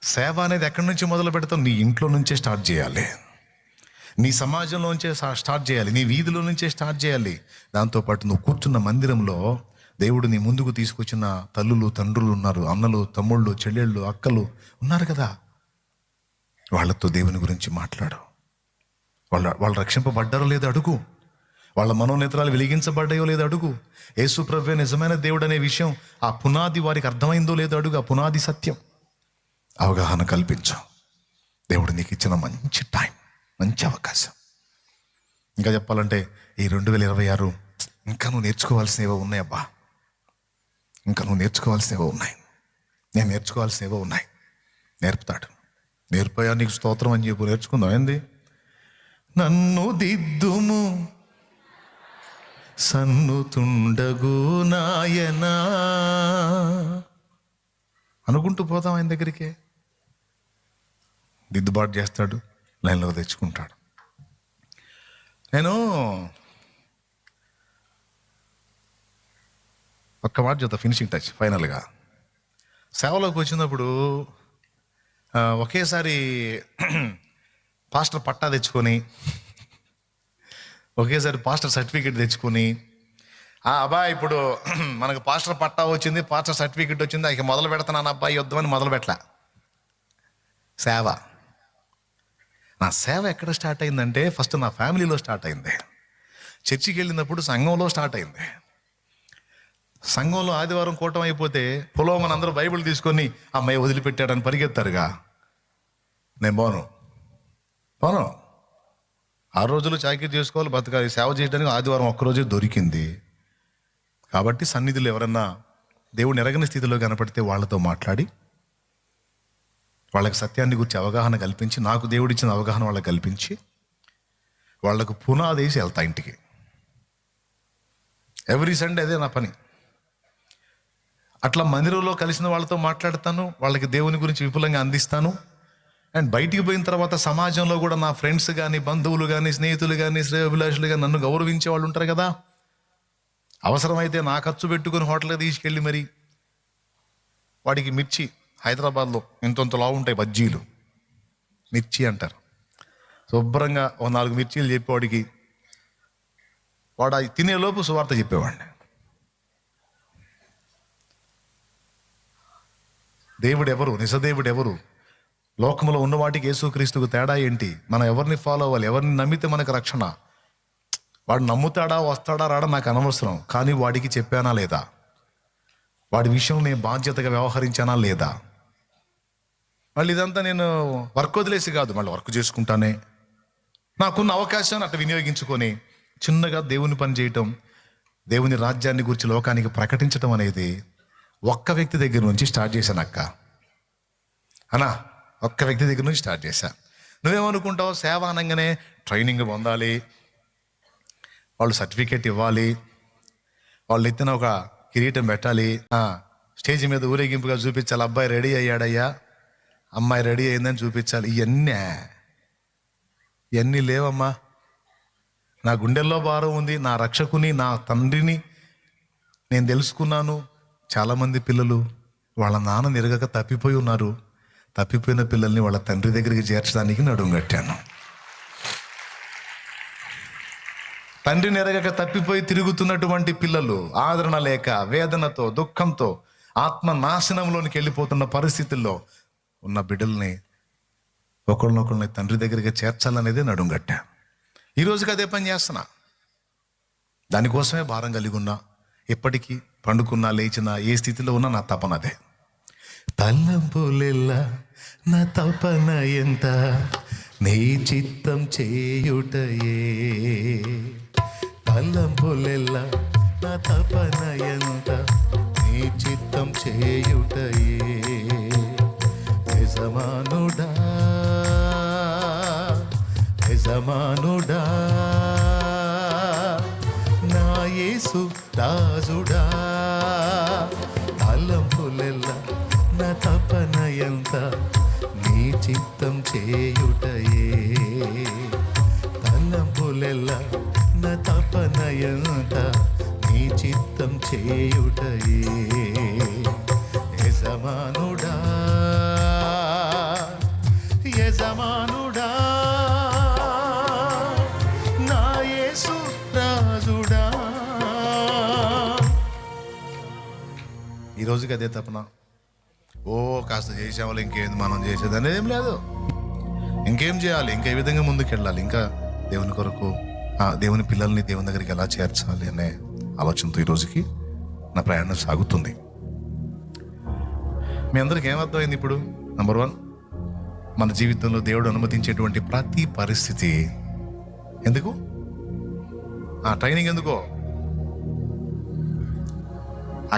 సేవ అనేది ఎక్కడి నుంచి మొదలు పెడతావు? నీ ఇంట్లో నుంచే స్టార్ట్ చేయాలి, నీ సమాజంలోంచే స్టార్ట్ చేయాలి, నీ వీధిలో నుంచే స్టార్ట్ చేయాలి. దాంతోపాటు నువ్వు కూర్చున్న మందిరంలో దేవుడు నీ ముందుకు తీసుకొచ్చిన తల్లులు తండ్రులు ఉన్నారు, అన్నలు తమ్ముళ్ళు చెల్లెళ్ళు అక్కలు ఉన్నారు కదా, వాళ్ళతో దేవుని గురించి మాట్లాడు. వాళ్ళు రక్షింపబడ్డారో లేదో అడుగు, వాళ్ళ మనోనేత్రాలు వెలిగించబడ్డాయో లేదో అడుగు. యేసు ప్రభువే నిజమైన దేవుడు అనే విషయం ఆ పునాది వారికి అర్థమైందో లేదో అడుగు. ఆ పునాది సత్యం అవగాహన కల్పించు. దేవుడు నీకు ఇచ్చిన మంచి టైం, మంచి అవకాశం. ఇంకా చెప్పాలంటే ఈ 2026 ఇంకా నువ్వు నేర్చుకోవాల్సినవో ఉన్నాయబ్బా, ఇంకా నువ్వు నేర్చుకోవాల్సినవో ఉన్నాయి, నేను నేర్చుకోవాల్సినవో ఉన్నాయి. నేర్పుతాడు. నేర్పయా నీకు స్తోత్రం అని చెప్పు. నేర్చుకుందాం ఏంది? నన్ను దిద్దుము సన్నుతుండగు నాయనా అనుకుంటూ పోతాం ఆయన దగ్గరికి. దిద్దుబాటు చేస్తాడు, లైన్లో తెచ్చుకుంటాడు. నేను ఒక్క మాట చెప్తా, ఫినిషింగ్ టచ్. ఫైనల్గా సేవలోకి వచ్చినప్పుడు ఒకేసారి పాస్టర్ పట్టా తెచ్చుకొని, ఒకేసారి పాస్టర్ సర్టిఫికేట్ తెచ్చుకొని, అబ్బా ఇప్పుడు మనకు పాస్టర్ పట్టా వచ్చింది, పాస్టర్ సర్టిఫికేట్ వచ్చింది, ఇక మొదలు పెడతాను అబ్బాయి యుద్ధం అని మొదలు పెట్టలే. సేవ, నా సేవ ఎక్కడ స్టార్ట్ అయిందంటే ఫస్ట్ నా ఫ్యామిలీలో స్టార్ట్ అయింది. చర్చికి వెళ్ళినప్పుడు సంఘంలో స్టార్ట్ అయింది. సంఘంలో ఆదివారం కూటం అయిపోతే పొలం మనందరూ బైబిల్ తీసుకొని అమ్మాయి వదిలిపెట్టాడని పరిగెత్తారుగా. నేను పోను. 6 రోజులు చాకరీ చేసుకోవాలి, బతకాలి. సేవ చేయడానికి ఆదివారం ఒక్కరోజే దొరికింది. కాబట్టి సన్నిధిలో ఎవరన్నా దేవుని ఎరగని స్థితిలో కనపడితే వాళ్ళతో మాట్లాడి వాళ్ళకి సత్యాన్ని గురించి అవగాహన కల్పించి, నాకు దేవుడిచ్చిన అవగాహన వాళ్ళకి కల్పించి వాళ్ళకు పునాదేసి వెళ్తా ఇంటికి. ఎవ్రీ సండే అదే నా పని. అట్లా మందిరంలో కలిసిన వాళ్ళతో మాట్లాడతాను, వాళ్ళకి దేవుని గురించి విపులంగా అందిస్తాను. అండ్ బయటికి పోయిన తర్వాత సమాజంలో కూడా నా ఫ్రెండ్స్ కానీ, బంధువులు కానీ, స్నేహితులు కానీ, శ్రేయోభిలాషులు కానీ నన్ను గౌరవించే వాళ్ళు ఉంటారు కదా. అవసరమైతే నా ఖర్చు పెట్టుకుని హోటల్కి తీసుకెళ్ళి మరి వాడికి మిర్చి, హైదరాబాద్లో ఇంతలా ఉంటాయి బజ్జీలు, మిర్చి అంటారు. శుభ్రంగా 4 మిర్చీలు చెప్పేవాడికి వాడు అది తినేలోపు సువార్త చెప్పేవాడిని. దేవుడు ఎవరు? నిజదేవుడు ఎవరు? లోకంలో ఉన్న వాటికి యేసుక్రీస్తుకు తేడా ఏంటి? మనం ఎవరిని ఫాలో అవ్వాలి? ఎవరిని నమ్మితే మనకు రక్షణ? వాడు నమ్ముతాడా, వస్తాడా, రాడా నాకు అనవసరం. కానీ వాడికి చెప్పానా లేదా? వాడి విషయంలో నేను బాధ్యతగా వ్యవహరించానా లేదా? మళ్ళీ ఇదంతా నేను వర్క్ వదిలేసి కాదు, మళ్ళీ వర్క్ చేసుకుంటానే. నాకున్న అవకాశాన్ని అట్లా వినియోగించుకొని చిన్నగా దేవుని పని చేయటం, దేవుని రాజ్యాన్ని గురించి లోకానికి ప్రకటించడం అనేది ఒక్క వ్యక్తి దగ్గర నుంచి స్టార్ట్ చేశాను అక్క. అన్నా, ఒక్క వ్యక్తి దగ్గర నుంచి స్టార్ట్ చేశా. నువ్వేమనుకుంటావు? సేవ అనగానే ట్రైనింగ్ పొందాలి, వాళ్ళు సర్టిఫికేట్ ఇవ్వాలి, వాళ్ళు ఎత్తిన ఒక కిరీటం పెట్టాలి, స్టేజ్ మీద ఊరేగింపుగా చూపించాలి, అబ్బాయి రెడీ అయ్యాడయ్యా, అమ్మాయి రెడీ అయిందని చూపించాలి. ఇవన్నీ లేవమ్మా. నా గుండెల్లో భారం ఉంది. నా రక్షకుని, నా తండ్రిని నేను తెలుసుకున్నాను. చాలామంది పిల్లలు వాళ్ళ నాన్న నిరగక తప్పిపోయి ఉన్నారు. తప్పిపోయిన పిల్లల్ని వాళ్ళ తండ్రి దగ్గరికి చేర్చడానికి నడుం కట్టాను. తండ్రిని ఎరగక తప్పిపోయి తిరుగుతున్నటువంటి పిల్లలు, ఆదరణ లేక, వేదనతో, దుఃఖంతో, ఆత్మ నాశనంలోనికి వెళ్ళిపోతున్న పరిస్థితుల్లో ఉన్న బిడ్డల్ని ఒకళ్ళనొకళ్ళని తండ్రి దగ్గరికి చేర్చాలనేదే నడుం కట్టా. ఈ రోజుకి అదే పని చేస్తున్నా. దానికోసమే భారం కలిగి ఉన్నా. ఎప్పటికీ పండుకున్నా, లేచినా, ఏ స్థితిలో ఉన్నా నా తపన అదే. తలంపులెల్లా నా తపన ఎంత, నీ చిత్తం చేయుటయే. తలంపులెల్లా నా తపన ఎంత, నీ చిత్తం చేయుటయే. యజమానుడా, యజమానుడా, నా యేసు రాజుడా. తలంపులెల్లా నా తపన ఎంత, నీ చిత్తం చేయుటయే. తలంపులెల్లా నా తపన ఎంత, నీ చిత్తం చేయుటయే. యజమానుడా యజమానుడా నా యేసు రాజుడా. ఈ రోజుకి అదే తపన. కాస్త చేసేవాళ్ళు ఇంకేంది మనం చేసేది అనేది ఏం లేదు. ఇంకేం చేయాలి, ఇంకా ఏ విధంగా ముందుకు వెళ్ళాలి, ఇంకా దేవుని కొరకు దేవుని పిల్లల్ని దేవుని దగ్గరికి ఎలా చేర్చాలి అనే ఆలోచనతో ఈ రోజుకి నా ప్రయాణం సాగుతుంది. మీ అందరికి ఏమర్థమైంది ఇప్పుడు? నంబర్ 1, మన జీవితంలో దేవుడు అనుమతించేటువంటి ప్రతి పరిస్థితి ఎందుకు? ట్రైనింగ్ ఎందుకో?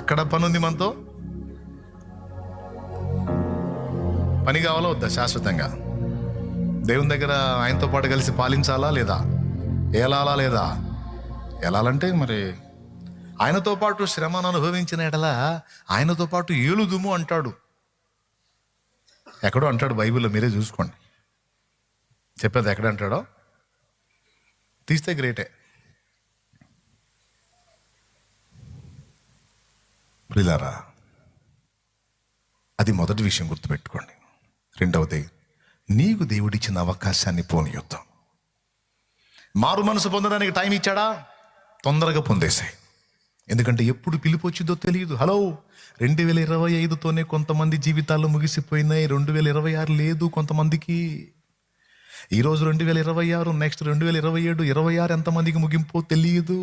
అక్కడ పని ఉంది, మనతో పని కావాలా వద్దా? శాశ్వతంగా దేవుని దగ్గర ఆయనతో పాటు కలిసి పాలించాలా లేదా? ఏలాలా లేదా? ఏలాలంటే మరి ఆయనతో పాటు శ్రమను అనుభవించిన ఎడలా ఆయనతో పాటు ఏలుదుము అంటాడు. ఎక్కడో అంటాడు బైబిల్లో, మీరే చూసుకోండి. చెప్పేది ఎక్కడ అంటాడో తీస్తే గ్రేటే. ప్రియులారా, అది మొదటి విషయం గుర్తుపెట్టుకోండి. రెండవది, నీకు దేవుడిచ్చిన అవకాశాన్ని పోనీయొద్దాం. మారు మనసు పొందడానికి టైం ఇచ్చాడా? తొందరగా పొందేశాయి. ఎందుకంటే ఎప్పుడు పిలుపు వచ్చిందో తెలియదు. 2025తోనే కొంతమంది జీవితాల్లో ముగిసిపోయినాయి. 2026 లేదు కొంతమందికి. ఈరోజు 2026, నెక్స్ట్ 2027, 26 ఎంతమందికి ముగింపో తెలియదు.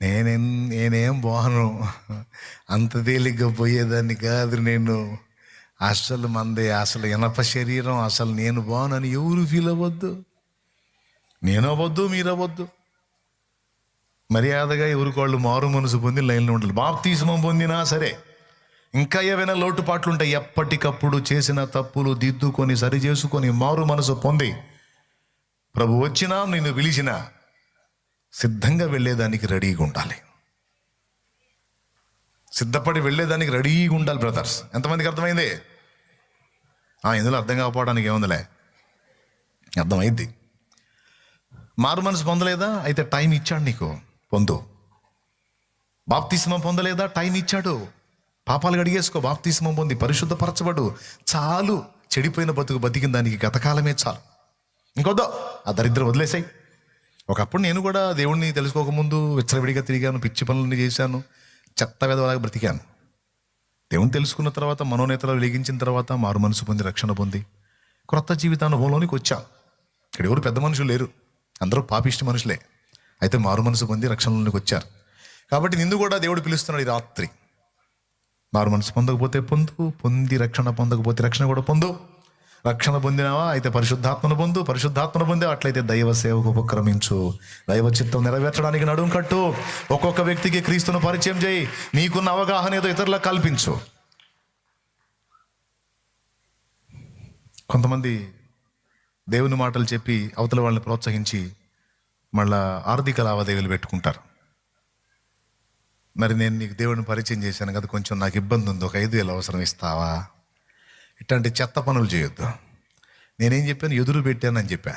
నేనేం బాను, అంత తేలిగ్గా పోయేదాన్ని కాదు నేను. అసలు మందే, అసలు ఇనప శరీరం, అసలు నేను బాగునని ఎవరు ఫీల్ అవ్వద్దు. నేను అవ్వద్దు, మీరు అవ్వద్దు. మర్యాదగా ఎవరికోళ్ళు మారు మనసు పొంది లైన్లో ఉండాలి. బాప్తిస్మం పొందినా సరే ఇంకా ఏవైనా లోటుపాట్లు ఉంటాయి. ఎప్పటికప్పుడు చేసిన తప్పులు దిద్దుకొని సరి చేసుకొని మారు మనసు పొంది ప్రభు వచ్చినా నిన్ను పిలిచినా సిద్ధంగా వెళ్ళేదానికి రెడీగా ఉండాలి. సిద్ధపడి వెళ్ళేదానికి రెడీగా ఉండాలి బ్రదర్స్. ఎంతమందికి అర్థమైంది? ఇందులో అర్థం కాకపోవడానికి ఏముందిలే, అర్థమైంది. మారు మనసు పొందలేదా? అయితే టైం ఇచ్చాడు నీకు, పొందు. బాప్తిస్మం పొందలేదా? టైం ఇచ్చాడు. పాపాలు కడిగేసుకో, బాప్తిస్మం పొంది పరిశుద్ధపరచబడు. చాలు, చెడిపోయిన బతుకు బతికిన దానికి గతకాలమే చాలు. ఇంకొద్దో ఆ దరిద్రం వదిలేసాయి. ఒకప్పుడు నేను కూడా దేవుణ్ణి తెలుసుకోకముందు విచ్చలవిడిగా తిరిగాను, పిచ్చి పనులన్నీ చేశాను, చెత్త వెదవలాగా బ్రతికాను. దేవుని తెలుసుకున్న తర్వాత, మనోనేతలు వెలిగించిన తర్వాత మారు మనసు పొంది రక్షణ పొంది క్రొత్త జీవితానుభవంలోనికి వచ్చాం. ఇక్కడ ఎవరు పెద్ద మనుషులు లేరు, అందరూ పాపిష్టి మనుషులే. అయితే మారు మనసు పొంది రక్షణలోనికి వచ్చారు. కాబట్టి నిన్ను కూడా దేవుడు పిలుస్తున్నాడు ఈ రాత్రి. మారు మనసు పొందకపోతే పొంది రక్షణ పొందకపోతే రక్షణ కూడా పొందు. రక్షణ పొందినావా? అయితే పరిశుద్ధాత్మను పొందు. పరిశుద్ధాత్మను పొందే అట్లయితే దైవ సేవకు ఉపక్రమించు. దైవ చిత్తం నెరవేర్చడానికి నడుం కట్టు. ఒక్కొక్క వ్యక్తికి క్రీస్తును పరిచయం చేయి. నీకున్న అవగాహన ఏదో ఇతరులకు కల్పించు. కొంతమంది దేవుని మాటలు చెప్పి అవతల వాళ్ళని ప్రోత్సహించి మళ్ళా ఆర్థిక లావాదేవీలు పెట్టుకుంటారు. మరి నేను నీకు దేవుడిని పరిచయం చేశాను కదా, కొంచెం నాకు ఇబ్బంది ఉంది, ఒక 5,000 అవసరం ఇస్తావా? ఇట్లాంటి చెత్త పనులు చేయొద్దు. నేనేం చెప్పాను? ఎదురు పెట్టానని చెప్పా.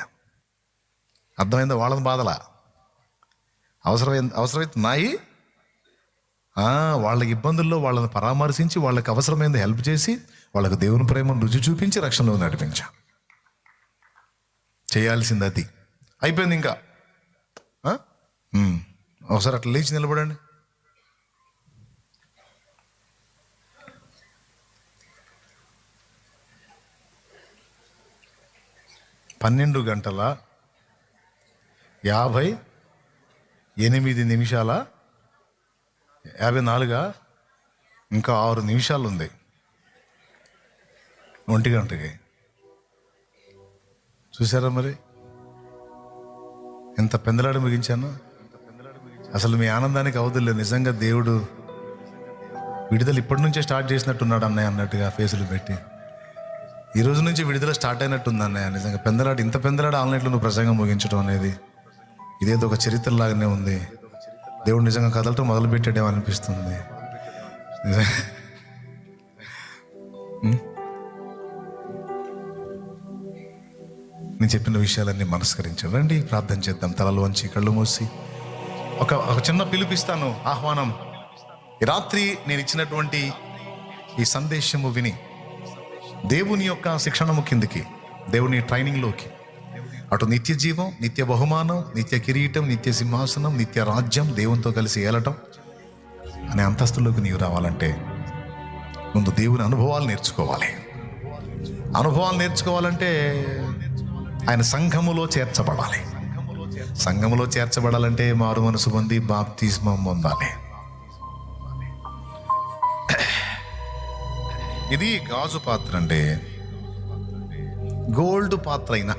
అర్థమైందా? వాళ్ళని బాధలా. అవసరమైతే నాయి వాళ్ళకి ఇబ్బందుల్లో వాళ్ళని పరామర్శించి వాళ్ళకి అవసరమైంది హెల్ప్ చేసి వాళ్ళకు దేవుని ప్రేమను రుచి చూపించి రక్షణలో నడిపించా. చేయాల్సింది అది. అయిపోయింది. ఇంకా ఒకసారి అట్లా లేచి నిలబడండి. పన్నెండు గంటల 58 నిమిషాల 54 ఇంకా 6 నిమిషాలు ఉంది 1 గంటకి. చూసారా మరి ఎంత పెందలాడి ముగించాను? అసలు మీ ఆనందానికి అవధులే. నిజంగా దేవుడు విడుదల ఇప్పటి నుంచే స్టార్ట్ చేసినట్టున్నాడు అన్నయ్య అన్నట్టుగా ఫేసులు పెట్టి. ఈ రోజు నుంచి విడుదల స్టార్ట్ అయినట్టుంది అన్నయ్య. నిజంగా పెందలాడి, ఇంత పెందలాడి ఆన్లైన్లో నువ్వు ప్రసంగం ముగించడం అనేది ఇదేదో ఒక చరిత్రలాగానే ఉంది. దేవుడు నిజంగా కదలటం మొదలుపెట్టాడేమో అనిపిస్తుంది. నేను చెప్పిన విషయాలన్నీ మనస్కరించాను. రండి ప్రార్థన చేద్దాం. తలలు వంచి కళ్ళు మూసి ఒక చిన్న పిలుపిస్తాను, ఆహ్వానం. ఈ రాత్రి నేను ఇచ్చినటువంటి ఈ సందేశము విని దేవుని యొక్క శిక్షణము కిందికి, దేవుని ట్రైనింగ్లోకి, అటు నిత్య జీవం, నిత్య బహుమానం, నిత్య కిరీటం, నిత్య సింహాసనం, నిత్య రాజ్యం, దేవునితో కలిసి ఏలటం అనే అంతస్తులోకి నీవు రావాలంటే ముందు దేవుని అనుభవాలు నేర్చుకోవాలి. అనుభవాలు నేర్చుకోవాలంటే ఆయన సంఘములో చేర్చబడాలి. సంఘములో చేర్చబడాలంటే మారు మనసు పొంది బాప్తిస్మం పొందాలి. ఇది గాజు పాత్ర అంటే, గోల్డ్ పాత్ర అయినా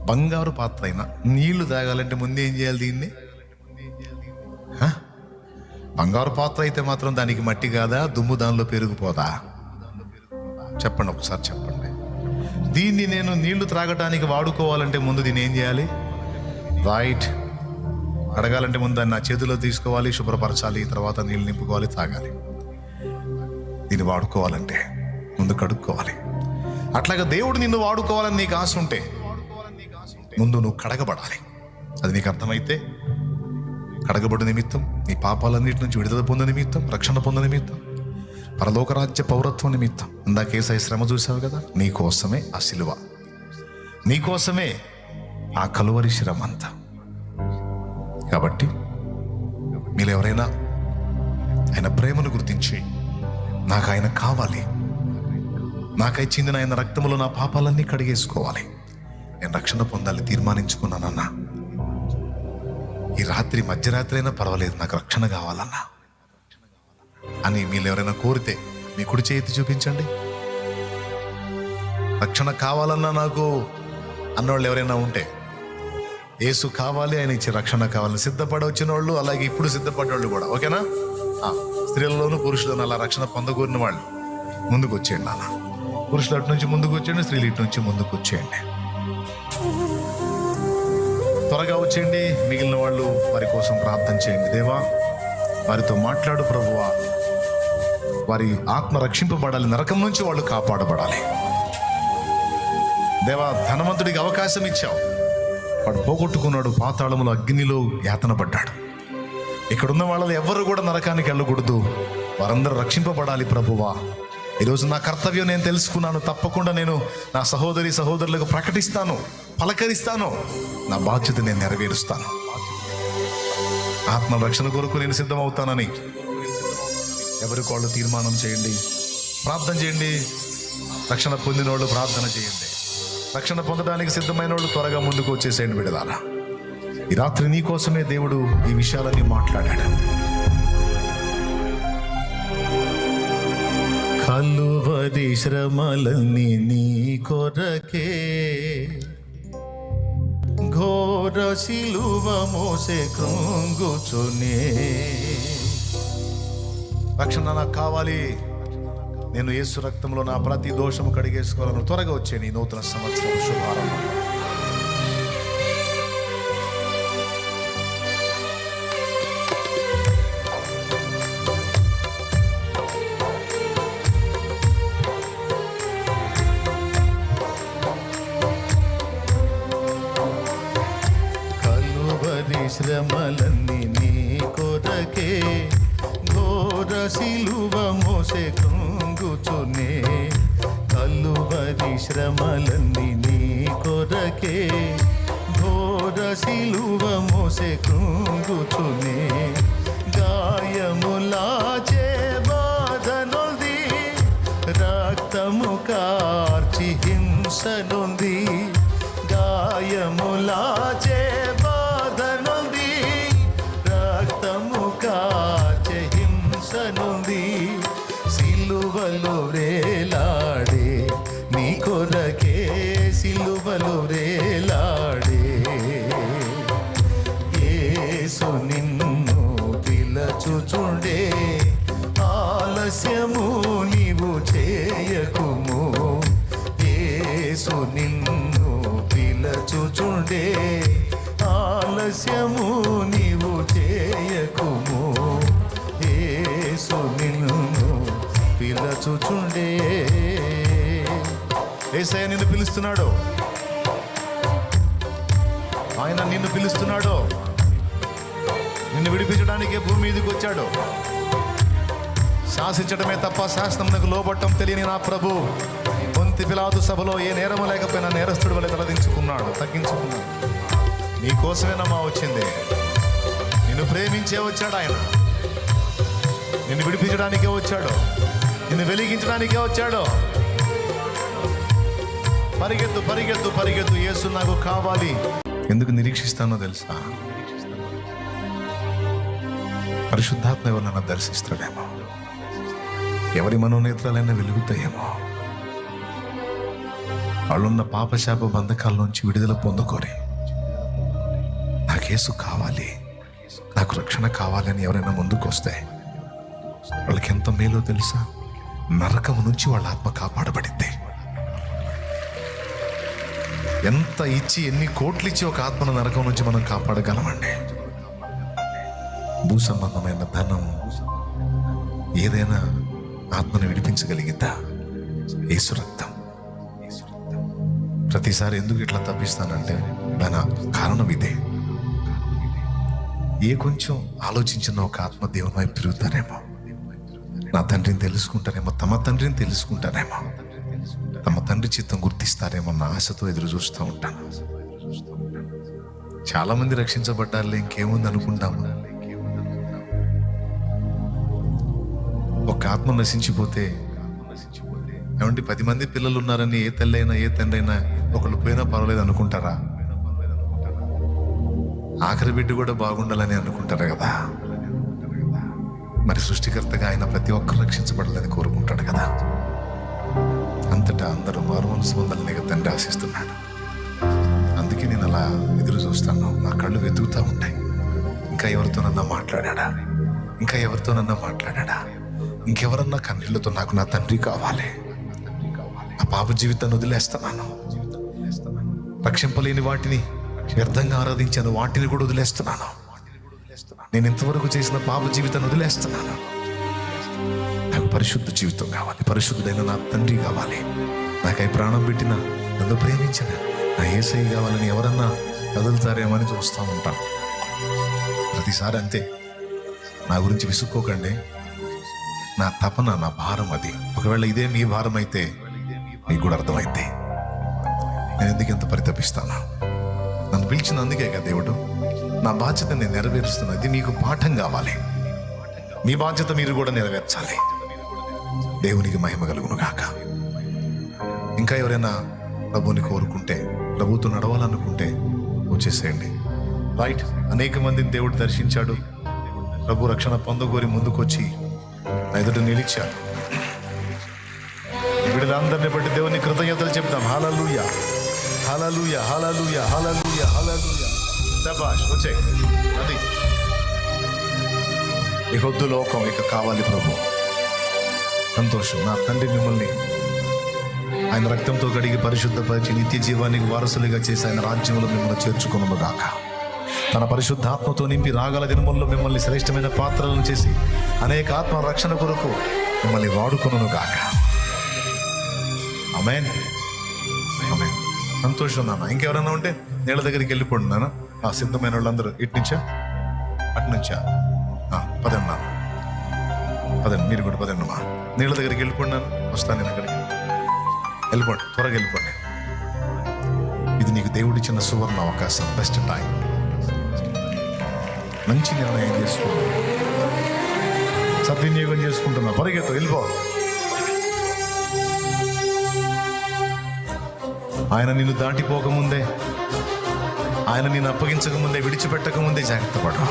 బంగారు పాత్ర అయినా నీళ్లు తాగాలంటే ముందు ఏం చేయాలి? దీన్ని బంగారు పాత్ర అయితే మాత్రం దానికి మట్టి కాదా, దుమ్ము దానిలో పెరిగిపోదా? చెప్పండి, ఒకసారి చెప్పండి. దీన్ని నేను నీళ్లు త్రాగటానికి వాడుకోవాలంటే ముందు దీన్ని ఏం చేయాలి? రైట్. అడగాలంటే ముందు దాన్ని నా చేతిలో తీసుకోవాలి, శుభ్రపరచాలి, తర్వాత నీళ్ళు నింపుకోవాలి, తాగాలి. దీన్ని వాడుకోవాలంటే ముందు కడుక్కోవాలి. అట్లాగా దేవుడు నిన్ను వాడుకోవాలని నీకు ఆశ ఉంటే ముందు నువ్వు కడగబడాలి. అది నీకు అర్థమైతే కడగబడు నిమిత్తం, నీ పాపాలన్నిటి నుంచి విడుదల పొంద నిమిత్తం, రక్షణ పొంద నిమిత్తం, పరలోకరాజ్య పౌరత్వం నిమిత్తం. ఇందాకేసై శ్రమ చూసావు కదా, నీకోసమే ఆ సిలువ, నీకోసమే ఆ కలువరి శ్రమ అంతా. కాబట్టి మీరు ఎవరైనా ఆయన ప్రేమను గుర్తించి నాకు ఆయన కావాలి, నాకై చిందిన ఆయన రక్తములో నా పాపాలన్నీ కడిగేసుకోవాలి, నేను రక్షణ పొందాలి తీర్మానించుకున్నానన్నా, ఈ రాత్రి మధ్యరాత్రి అయినా పర్వాలేదు నాకు రక్షణ కావాలన్నా అని మీరు ఎవరైనా కోరితే మీ కుడి చేతి చూపించండి. రక్షణ కావాలన్నా నాకు అన్నవాళ్ళు ఎవరైనా ఉంటే, యేసు కావాలి, ఆయన ఇచ్చే రక్షణ కావాలని సిద్ధపడి వచ్చిన వాళ్ళు, అలాగే ఇప్పుడు సిద్ధపడ్డవాళ్ళు కూడా, ఓకేనా? స్త్రీలలోనూ పురుషులను అలా రక్షణ పొందకూరిన వాళ్ళు ముందుకు వచ్చేయండి. అలా పురుషులు అటు నుంచి ముందుకు వచ్చేయండి, స్త్రీలు ఇటు నుంచి ముందుకు వచ్చేయండి. త్వరగా వచ్చేయండి. మిగిలిన వాళ్ళు వారి కోసం ప్రార్థన చేయండి. దేవా, వారితో మాట్లాడు ప్రభువా, వారి ఆత్మ రక్షింపబడాలి, నరకం నుంచి వాళ్ళు కాపాడబడాలి. దేవా, ధనవంతుడికి అవకాశం ఇచ్చావు, వాడు పోగొట్టుకున్నాడు, పాతాళములో అగ్నిలో యాతన పడ్డాడు. ఇక్కడున్న వాళ్ళని ఎవ్వరు కూడా నరకానికి వెళ్ళకూడదు, వారందరూ రక్షింపబడాలి ప్రభువా. ఈరోజు నా కర్తవ్యం నేను తెలుసుకున్నాను, తప్పకుండా నేను నా సహోదరి సహోదరులకు ప్రకటిస్తాను, పలకరిస్తాను, నా బాధ్యత నేను నెరవేరుస్తాను. ఆత్మ రక్షణ కొరకు నేను సిద్ధమవుతానని ఎవరికి వాళ్ళు తీర్మానం చేయండి, ప్రార్థన చేయండి. రక్షణ పొందిన వాళ్ళు ప్రార్థన చేయండి. రక్షణ పొందడానికి సిద్ధమైన వాళ్ళు త్వరగా ముందుకు వచ్చేసేయండి. విడదారా, ఈ రాత్రి నీ కోసమే దేవుడు ఈ విషయాలన్నీ మాట్లాడాడు. కలువరి శ్రమలన్నీ నీ కొరకే, ఘోర సిలువ మోసే కృంగుచునే. రక్షణ నాకు కావాలి, నేను యేసు రక్తంలో నా ప్రతి దోషము కడిగేసుకోవాలను. త్వరగా వచ్చే నీ నూతన సంవత్సరం శుభారంభం. శ్రమలన్నీ నీ కొరకే, ఘోర సిలువ మోసే కృంగుచునే. కలువరి శ్రమలన్నీ నీ కొరకే, ఘోర సిలువ మోసే కృంగుచునే. గాయములాచే బాధనొంది, రక్తము కార్చి హింసనుంది. గాయములాచే బాధనుంది, రక్తము కాచే హింసనుంది. సిలువలో వేలాడే నీ కొరకే, సిలువలో వేలాడే యేసు నిన్ను పిలచుచుండే. ఆలస్యము నీవు చేయకుము, యేసు నిన్ను పిలచుచుండే. ఆలస్యము నీవు చేయకుము, యేసు నిన్ను పిలచుచుండే. యేసయ్య నిన్ను పిలుస్తున్నాడు, ఆయన నిన్ను పిలుస్తున్నాడు. నిన్ను విడిపించడానికే భూమి మీదకి వచ్చాడు. శాసించడమే తప్ప శాసనమునకు లోబట్టం తెలియని నా ప్రభు పొంతి పిలాతు సభలో ఏ నేరము లేకపోయినా నేరస్తుడి వలె తగ్గించుకున్నాడు. నీకోసమేనమ్మా వచ్చింది. నిన్ను ప్రేమించే వచ్చాడు ఆయన. నిన్ను విడిపించడానికే వచ్చాడు. నిన్ను వెలిగించడానికే వచ్చాడు. పరిగెత్తు పరిగెత్తు పరిగెత్తు, యేసు నాకు కావాలి. ఎందుకు నిరీక్షిస్తానో తెలుసా? పరిశుద్ధాత్మ ఎవరినైనా దర్శిస్తాడేమో, ఎవరి మనోనేత్రాలైనా వెలుగుతాయేమో, వాళ్ళున్న పాపశాప బంధకాల నుంచి విడుదల పొందుకోరి నాకు యేసు కావాలి, నాకు రక్షణ కావాలని ఎవరైనా ముందుకు వస్తే వాళ్ళకి ఎంత మేలో తెలుసా? నరకము నుంచి వాళ్ళ ఆత్మ కాపాడబడింది. ఎంత ఇచ్చి, ఎన్ని కోట్లు ఇచ్చి ఒక ఆత్మను నరకం నుంచి మనం కాపాడగలమండి? భూ సంబంధమైన ధనం ఏదైనా ఆత్మను విడిపించగలిగిద్దా? యేసు రక్తం. ప్రతిసారి ఎందుకు ఇట్లా తప్పిస్తానంటే దాని కారణం ఇదే. ఏ కొంచెం ఆలోచించిన ఒక ఆత్మ దేవుని వైపు తిరుగుతారేమో, నా తండ్రిని తెలుసుకుంటారేమో, తమ తండ్రిని తెలుసుకుంటారేమో, తమ తండ్రి చిత్తం గుర్తిస్తారేమో అన్న ఆశతో ఎదురు చూస్తూ ఉంటాను. చాలా మంది రక్షించబడ్డారులే, ఇంకేముంది అనుకుంటాము. ఒక ఆత్మ నశించిపోతే ఏమంటే 10 మంది పిల్లలు ఉన్నారని ఏ తల్లి అయినా ఏ తండ్రి అయినా ఒకళ్ళు పోయినా పర్వాలేదు అనుకుంటారా? ఆఖరి బిడ్డ కూడా బాగుండాలని అనుకుంటారు కదా. మరి సృష్టికర్తగా ఆయన ప్రతి ఒక్కరు రక్షించబడాలని కోరుకుంటాడు కదా. అంతటా అందరూ మారు మనసు పొందాలని తండ్రి ఆశిస్తున్నాడు. అందుకే నేను అలా ఎదురు చూస్తాను. నా కళ్ళు వెతుకుతూ ఉంటాయి. ఇంకా ఎవరితోనన్నా మాట్లాడా, ఇంకా ఎవరితోనన్నా మాట్లాడా, ఇంకెవరన్నా కన్నీళ్లతో నాకు నా తండ్రి కావాలి, ఆ పాప జీవితాన్ని వదిలేస్తున్నాను, రక్షింపలేని వాటిని వ్యర్థంగా ఆరాధించాను వాటిని కూడా వదిలేస్తున్నాను, నేను ఇంతవరకు చేసిన పాప జీవితాన్ని వదిలేస్తున్నాను, నాకు పరిశుద్ధ జీవితం కావాలి, పరిశుద్ధుడైన నా తండ్రి కావాలి, నాకై ప్రాణం పెట్టిన నన్ను ప్రేమించిన నా యేసయ్య కావాలని ఎవరన్నా కదులుతారేమో అని చూస్తూ ఉంటాను. ప్రతిసారి అంతే. నా గురించి విసుక్కోకండి. నా తపన, నా భారం అది. ఒకవేళ ఇదే మీ భారం అయితే మీకు కూడా అర్థమైతే నేను ఎందుకు ఎంత పరితపిస్తాను? నన్ను పిలిచిన అందుకే కదా దేవుడు. నా బాధ్యత నేను నెరవేరుస్తున్నా. ఇది మీకు పాఠం కావాలి. మీ బాధ్యత మీరు కూడా నెరవేర్చాలి. దేవునికి మహిమ కలుగును గాక. ఇంకా ఎవరైనా ప్రభువుని కోరుకుంటే, ప్రభువుతో నడవాలనుకుంటే వచ్చేసేయండి. రైట్. అనేక మందిని దేవుడు దర్శించాడు. ప్రభు రక్షణ పొందగోరి ముందుకొచ్చి నా ఎదుట నిలిచాడు. వీళ్ళందరినీ బట్టి దేవుని కృతజ్ఞతలు చెప్తాం. హల్లెలూయా, హల్లెలూయా, హల్లెలూయా, హల్లెలూయా, హల్లెలూయా. శభాష్. వచ్చే అది ఇక వద్దు లోకం, ఇక కావాలి ప్రభు. సంతోషం. నా తండ్రి మిమ్మల్ని ఆయన రక్తంతో కడిగి పరిశుద్ధపరిచి నిత్య జీవానికి వారసులుగా చేసి ఆయన రాజ్యంలో మిమ్మల్ని చేర్చుకొనును గాక. తన పరిశుద్ధాత్మతో నింపి రాగల దినముల్లో మిమ్మల్ని శ్రేష్టమైన పాత్రలను చేసి అనేక ఆత్మ రక్షణ కొరకు మిమ్మల్ని వాడుకొనును గాక. ఆమేన్, ఆమేన్. సంతోషం నాన్న. ఇంకెవరైనా ఉంటే నీళ్ళ దగ్గరికి వెళ్ళిపోండి నాన్న. ఆ సిద్ధమైన వాళ్ళందరూ ఇటునుంచా అటునుంచా పదండి నాన్న, పదండి. మీరు కూడా పదండి అమ్మా. నీళ్ళ దగ్గరికి వెళ్ళిపోండి నాన్న. వస్తాను నేను అక్కడికి. వెళ్ళిపోండి, త్వరగా వెళ్ళిపోండి. ఇది నీకు దేవుడిచ్చిన సువర్ణ అవకాశం, బెస్ట్ టైం. మంచి నిర్ణయం చేసుకో, సద్వినియోగం చేసుకుంటున్నా. పరిగెత్తు, వెళ్ళిపో. ఆయన నిన్ను దాటిపోకముందే, ఆయన నిన్ను అప్పగించకముందే, విడిచిపెట్టకముందే జాగ్రత్త పడు.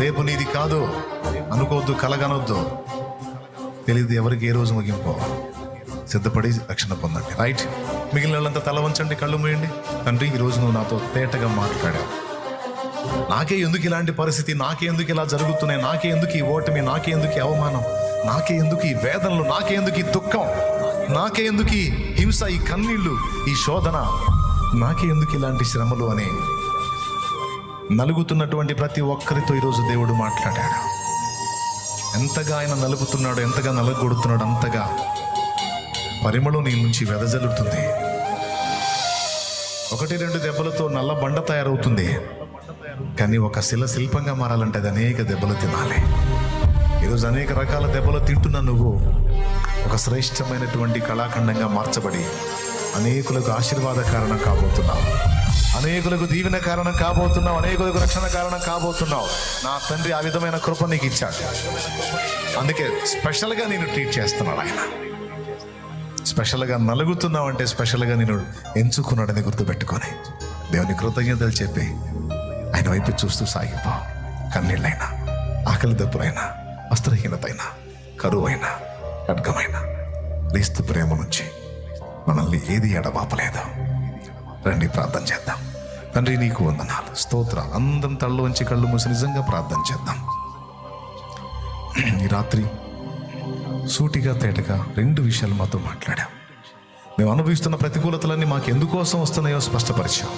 రేపు నీది కాదు అనుకోవద్దు, కలగనొద్దు. తెలియదు ఎవరికి ఏ రోజు ముగింపో. సిద్ధపడి రక్షణ పొందండి. రైట్. మిగిలిన వాళ్ళంతా తల వంచండి, కళ్ళు మూయండి. తండ్రి, ఈరోజు నువ్వు నాతో తేటగా మాట్లాడావు. నాకే ఎందుకు ఇలాంటి పరిస్థితి, నాకే ఎందుకు ఇలా జరుగుతున్నాయి, నాకే ఎందుకు ఈ ఓటమి, నాకే ఎందుకు ఈ అవమానం, నాకే ఎందుకు ఈ వేదనలు, నాకే ఎందుకు ఈ దుఃఖం, నాకే ఎందుకు ఈ హింస, ఈ కన్నీళ్లు, ఈ శోధన, నాకే ఎందుకు ఇలాంటి శ్రమలు అని నలుగుతున్నటువంటి ప్రతి ఒక్కరితో ఈరోజు దేవుడు మాట్లాడాడు. ఎంతగా ఆయన నలుగుతున్నాడు, ఎంతగా నలగొడుతున్నాడు, అంతగా పరిమళం నీ నుంచి వెదజల్లుతుంది. 1-2 దెబ్బలతో నల్ల బండ తయారవుతుంది. కానీ ఒక శిల్పంగా మారాలంటే అది అనేక దెబ్బలు తినాలి. ఈరోజు అనేక రకాల దెబ్బలు తింటున్న నువ్వు ఒక శ్రేష్టమైనటువంటి కళాఖండంగా మార్చబడి అనేకులకు ఆశీర్వాద కారణం కాబోతున్నావు, అనేకులకు దీవెన కారణం కాబోతున్నావు, అనేకులకు రక్షణ కారణం కాబోతున్నావు. నా తండ్రి ఆ విధమైన కృప నీకు ఇచ్చాడు. అందుకే స్పెషల్గా నేను ట్రీట్ చేస్తున్నాడు ఆయన. స్పెషల్గా నలుగుతున్నావు అంటే స్పెషల్గా నేను ఎంచుకున్నాడని గుర్తుపెట్టుకొని దేవుని కృతజ్ఞతలు చెప్పి ఆయన వైపు చూస్తూ సాగిపో. కన్నీళ్ళైనా, ఆకలి దెబ్బలైనా, వస్త్రహీనతైనా, కరువైనా, ఖడ్గమైనా క్రీస్తు ప్రేమ నుంచి మనల్ని ఏది ఎడబాపలేదు. రండి ప్రార్థన చేద్దాం. తండ్రి నీకు వందనాలు, స్తోత్రాలు. అందరం తళ్ళు వంచి కళ్ళు మూసి నిజంగా ప్రార్థన చేద్దాం. ఈ రాత్రి సూటిగా తేటగా 2 విషయాలు మాతో మాట్లాడాం. మేము అనుభవిస్తున్న ప్రతికూలతలన్నీ మాకు ఎందుకోసం వస్తున్నాయో స్పష్టపరిచాం.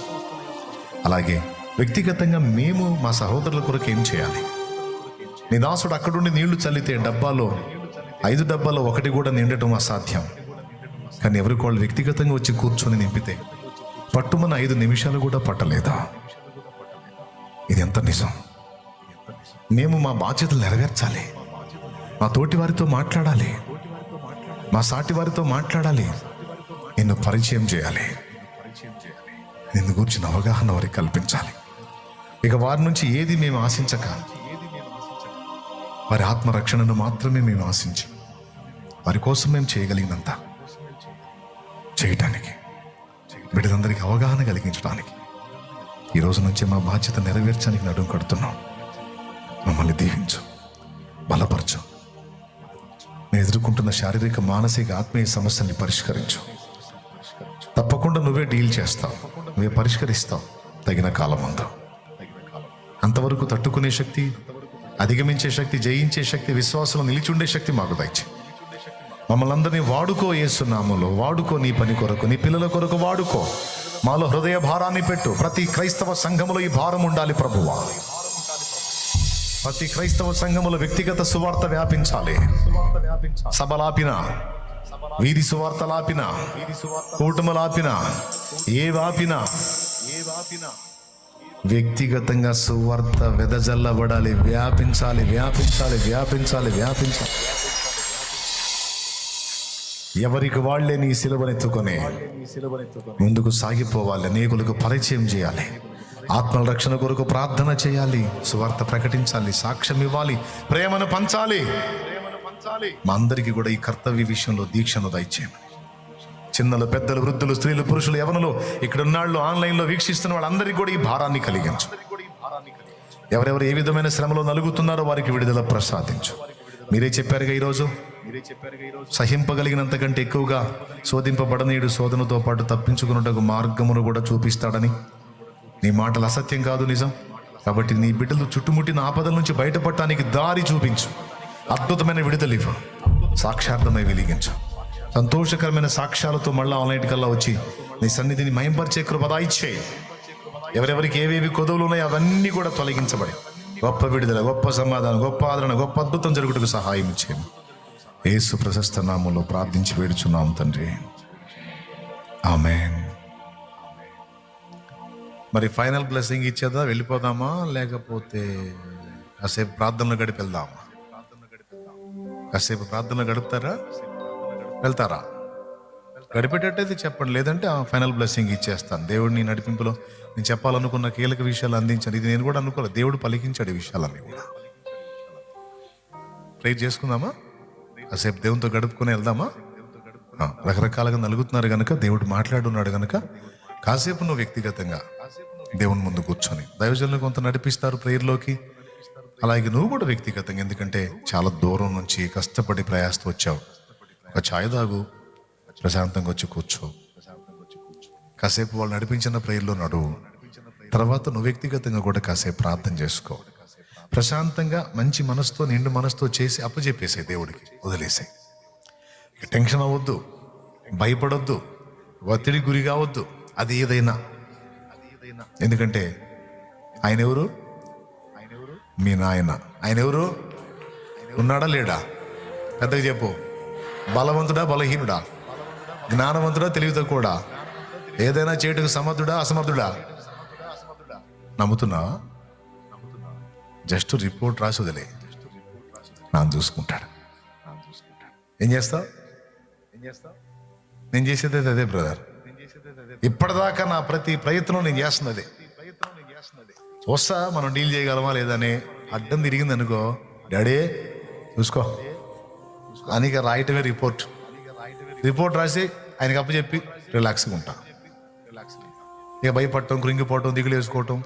అలాగే వ్యక్తిగతంగా మేము మా సహోదరుల కొరకు ఏం చేయాలి. నీ దాసుడు అక్కడుండి నీళ్లు చల్లితే 5 డబ్బాలో 1 కూడా నిండటం అసాధ్యం. కానీ ఎవరికి వాళ్ళు వ్యక్తిగతంగా వచ్చి కూర్చొని నింపితే పట్టుమని 5 నిమిషాలు కూడా పట్టలేదా? ఇది ఎంత నిజం. మేము మా బాధ్యతలు నెరవేర్చాలి. మా తోటి వారితో మాట్లాడాలి, మా సాటి వారితో మాట్లాడాలి, నిన్ను పరిచయం చేయాలి, నిన్ను గురించిన అవగాహన వారికి కల్పించాలి. ఇక వారి నుంచి ఏది మేము ఆశించక వారి ఆత్మరక్షణను మాత్రమే మేము ఆశించి వారి కోసం మేము చేయగలిగినంత చేయటానికి, బిడ్డలందరికీ అవగాహన కలిగించడానికి ఈ రోజు నుంచి మా బాధ్యత నెరవేర్చడానికి నడుం కడుతున్నాం. మమ్మల్ని దీవించు, బలపరచు. నేను ఎదుర్కొంటున్న శారీరక, మానసిక, ఆత్మీయ సమస్యల్ని పరిష్కరించు. తప్పకుండా నువ్వే డీల్ చేస్తావు, నువ్వే పరిష్కరిస్తావు తగిన కాలం అందు. అంతవరకు తట్టుకునే శక్తి, అధిగమించే శక్తి, జయించే శక్తి, విశ్వాసంలో నిలిచుండే శక్తి మాకు దయచే. మమ్మల్ని అందరినీ వాడుకో, యేసునామములో వాడుకో. నీ పని కొరకు, నీ పిల్లల కొరకు వాడుకో. మాలో హృదయ భారాన్ని పెట్టు. ప్రతి క్రైస్తవ సంఘములో ఈ భారం ఉండాలి ప్రభువా. ప్రతి క్రైస్తవ సంఘములో వ్యక్తిగత సువార్త వ్యాపించాలి. సభలాపిన, వీధి సువార్తలాపిన, కూటములాపిన, ఏ వాపిన వ్యక్తిగతంగా సువార్త వెదజల్లబడాలి, వ్యాపించాలి, వ్యాపించాలి, వ్యాపించాలి, వ్యాపించాలి. ఎవరికి వాళ్లే నీ సిలువనెత్తుకొని ముందుకు సాగిపోవాలి. అనేకులకు పరిచయం చేయాలి, ఆత్మల రక్షణ కొరకు ప్రార్థన చేయాలి, సువార్త ప్రకటించాలి, సాక్ష్యం ఇవ్వాలి, ప్రేమను పంచాలి. మా అందరికీ కూడా ఈ కర్తవ్య విషయంలో దీక్షను దయచేయమని, చిన్నలు, పెద్దలు, వృద్ధులు, స్త్రీలు, పురుషులు, యవనులు, ఇక్కడ ఉన్నాళ్ళు, ఆన్లైన్లో వీక్షిస్తున్న వాళ్ళందరికీ కూడా ఈ భారాన్ని కలిగించు. ఎవరెవరు ఏ విధమైన శ్రమలో నలుగుతున్నారో వారికి విడుదల ప్రసాదించు. మీరే చెప్పారుగా ఈరోజు, సహింపగలిగినంత కంటే ఎక్కువగా శోధింపబడనీయుడు శోధనతో పాటు తప్పించుకున్నటకు మార్గమును కూడా చూపిస్తాడని. నీ మాటలు అసత్యం కాదు, నిజం. కాబట్టి నీ బిడ్డలు చుట్టుముట్టిన ఆపదల నుంచి బయటపడటానికి దారి చూపించు. అద్భుతమైన విడుదల ఇవ్వు, సాక్షార్థమై వెలిగించు. సంతోషకరమైన సాక్ష్యాలతో మళ్ళా ఆన్లైన్ కల్లా వచ్చి నీ సన్నిధిని మయంపరిచే కృప దయచేయి. ఎవరెవరికి ఏవేవి కొదవులు ఉన్నాయో అవన్నీ కూడా తొలగించబడి గొప్ప విడుదల, గొప్ప సమాధానం, గొప్ప ఆదరణ, గొప్ప అద్భుతం జరుగుటకు సహాయం ఇచ్చేయండి. యేసు ప్రశస్త నామములో ప్రార్థించి వేడుచున్నాం తండ్రి, ఆమేన్. మరి ఫైనల్ బ్లెస్సింగ్ ఇచ్చేదా, వెళ్ళిపోదామా, లేకపోతే కాసేపు ప్రార్థనలు గడిపి వెళ్దామా? కాసేపు ప్రార్థనలు గడుపుతారా, వెళ్తారా? గడిపేటట్టయితే చెప్పండి, లేదంటే ఆ ఫైనల్ బ్లెస్సింగ్ ఇచ్చేస్తాను. దేవుడిని నడిపింపులో నేను చెప్పాలనుకున్న కీలక విషయాలు అందించాను. ఇది నేను కూడా అనుకోలేదు, దేవుడు పలికించాడు ఈ విషయాలన్నీ కూడా. ప్రేర్ చేసుకుందామా? కాసేపు దేవునితో గడుపుకొని వెళ్దామా? రకరకాలుగా నలుగుతున్నారు కనుక, దేవుడు మాట్లాడున్నాడు కనుక కాసేపు నువ్వు వ్యక్తిగతంగా దేవుని ముందు కూర్చొని దైవజనులు కొంత నడిపిస్తారు ప్రేయర్లోకి. అలాగే నువ్వు కూడా వ్యక్తిగతంగా, ఎందుకంటే చాలా దూరం నుంచి కష్టపడి ప్రయాసతో వచ్చావు, ఒక ఛాయ్ తాగు, ప్రశాంతంగా వచ్చి కూర్చో. కాసేపు వాళ్ళు నడిపించిన ప్రేయర్లో నడువు. తర్వాత నువ్వు వ్యక్తిగతంగా కూడా కాసేపు ప్రార్థన చేసుకో. ప్రశాంతంగా మంచి మనసుతో, నిండు మనసుతో చేసి అప్పచెప్పేసే దేవుడికి, వదిలేసే. టెన్షన్ అవ్వద్దు, భయపడొద్దు, ఒత్తిడి గురి కావద్దు. అది ఏదైనా, ఎందుకంటే ఆయన ఎవరు? మీ నాయన. ఆయన ఎవరు? ఉన్నాడా లేడా? పెద్దగా చెప్పు. బలవంతుడా, బలహీనుడా? జ్ఞానవంతుడా, తెలివి తక్కువడా? ఏదైనా చేయటకు సమర్థుడా, అసమర్థుడా? నమ్ముతున్నావా? జస్ట్ రిపోర్ట్ రాసి వదిలే. నాన్న చూసుకుంటాడు. ఏం చేస్తావు? నేను చేసేది అదే బ్రదర్. ఇప్పటిదాకా నా ప్రతి ప్రయత్నం నేను చేస్తున్నది అదే. చూస్తా మనం డీల్ చేయగలమా లేదని. అడ్డం తిరిగింది అనుకో, డాడీ చూసుకో అని రాయటమే రిపోర్ట్ రాసి ఆయనకి అప్పచెప్పి రిలాక్స్గా ఉంటా. ఇక భయపడటం, కృంగిపోవటం, దిగులు వేసుకోవటం,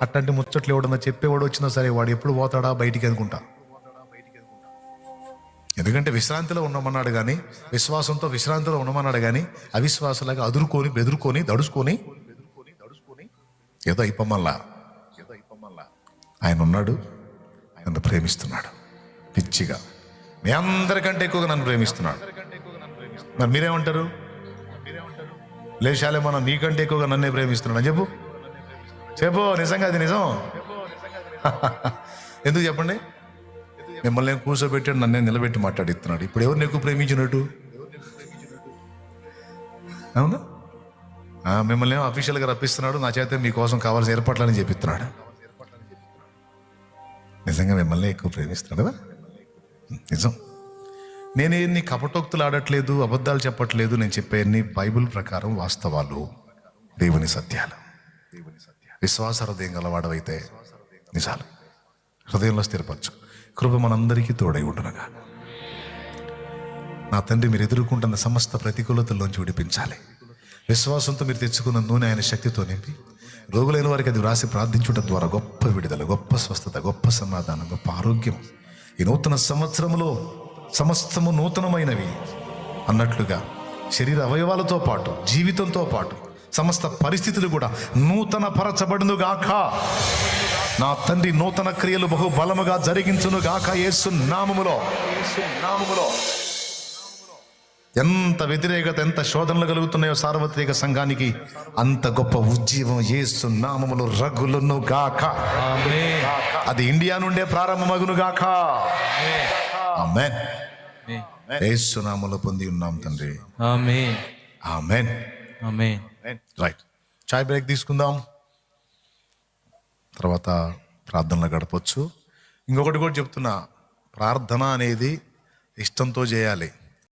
అట్లాంటి ముచ్చట్లు ఎవడన్నా చెప్పేవాడు వచ్చినా సరే వాడు ఎప్పుడు పోతాడా బయటికి అనుకుంటా. ఎందుకంటే విశ్రాంతిలో ఉండమన్నాడు కానీ, విశ్రాంతిలో ఉండమన్నాడు కానీ అవిశ్వాసలాగా అదురుకొని బెదురుకొని దడుచుకొని ఏదో అయిపోమల్లా ఆయన ఉన్నాడు. నన్ను ప్రేమిస్తున్నాడు పిచ్చిగా. మీ అందరికంటే ఎక్కువగా నన్ను ప్రేమిస్తున్నాడు. మరి మీరేమంటారు? లేచాలే మనం నీకంటే ఎక్కువగా నన్నే ప్రేమిస్తున్నాడు అని చెప్పు. నిజంగా అది నిజం. ఎందుకు చెప్పండి? మిమ్మల్ని ఏం కూర్చోబెట్టాడు, నన్నే నిలబెట్టి మాట్లాడిస్తున్నాడు. ఇప్పుడు ఎవరిని ఎక్కువ ప్రేమించినట్టు? అవునా? మిమ్మల్ని ఏమో అఫీషియల్గా రప్పిస్తున్నాడు, నా చేత మీకోసం కావాల్సిన ఏర్పాట్లని చెప్పిస్తున్నాడు. నిజంగా మిమ్మల్ని ఎక్కువ ప్రేమిస్తున్నాడు కదా? నిజం. నేనేన్ని కపటోక్తులు ఆడట్లేదు, అబద్ధాలు చెప్పట్లేదు. నేను చెప్పేన్ని బైబిల్ ప్రకారం వాస్తవాలు, దేవుని సత్యాలు. విశ్వాస హృదయం గలవాడవైతే నిజాలు హృదయంలో స్థిరపరచు. కృప మనందరికీ తోడై ఉండునుగా. నా తండ్రి, మీరు ఎదుర్కొంటున్న సమస్త ప్రతికూలతల్లోంచి విడిపించాలి. విశ్వాసంతో మీరు తెచ్చుకున్న నూనె ఆయన శక్తితో నింపి రోగులైన వారికి అది వ్రాసి ప్రార్థించడం ద్వారా గొప్ప విడుదల, గొప్ప స్వస్థత, గొప్ప సమాధానం, గొప్ప ఆరోగ్యం ఈ నూతన సంవత్సరములో సమస్తము నూతనమైనవి అన్నట్లుగా శరీర అవయవాలతో పాటు జీవితంతో పాటు సమస్త పరిస్థితులు కూడా నూతన పరచబడును గాక. నా తండ్రి నూతన క్రియలు బహు బలముగా జరిగించును గాక యేసు నామములో. ఎంత వ్యతిరేకత, ఎంత శోధనలు కలుగుతున్నాయో సార్వత్రిక సంఘానికి, అంత గొప్ప ఉజ్జీవం యేసు నామములో రగులును గాక. అది ఇండియా నుండే ప్రారంభమగును గాక. ఆమేన్. యేసు నామములో పొంది ఉన్నాం తండ్రి. ఆమేన్. ఆమేన్. ఆమేన్. రైట్, చాయ్ బ్రేక్ తీసుకుందాం, తర్వాత ప్రార్థనలో గడపచ్చు. ఇంకొకటి కూడా చెప్తున్నా, ప్రార్థన అనేది ఇష్టంతో చేయాలి.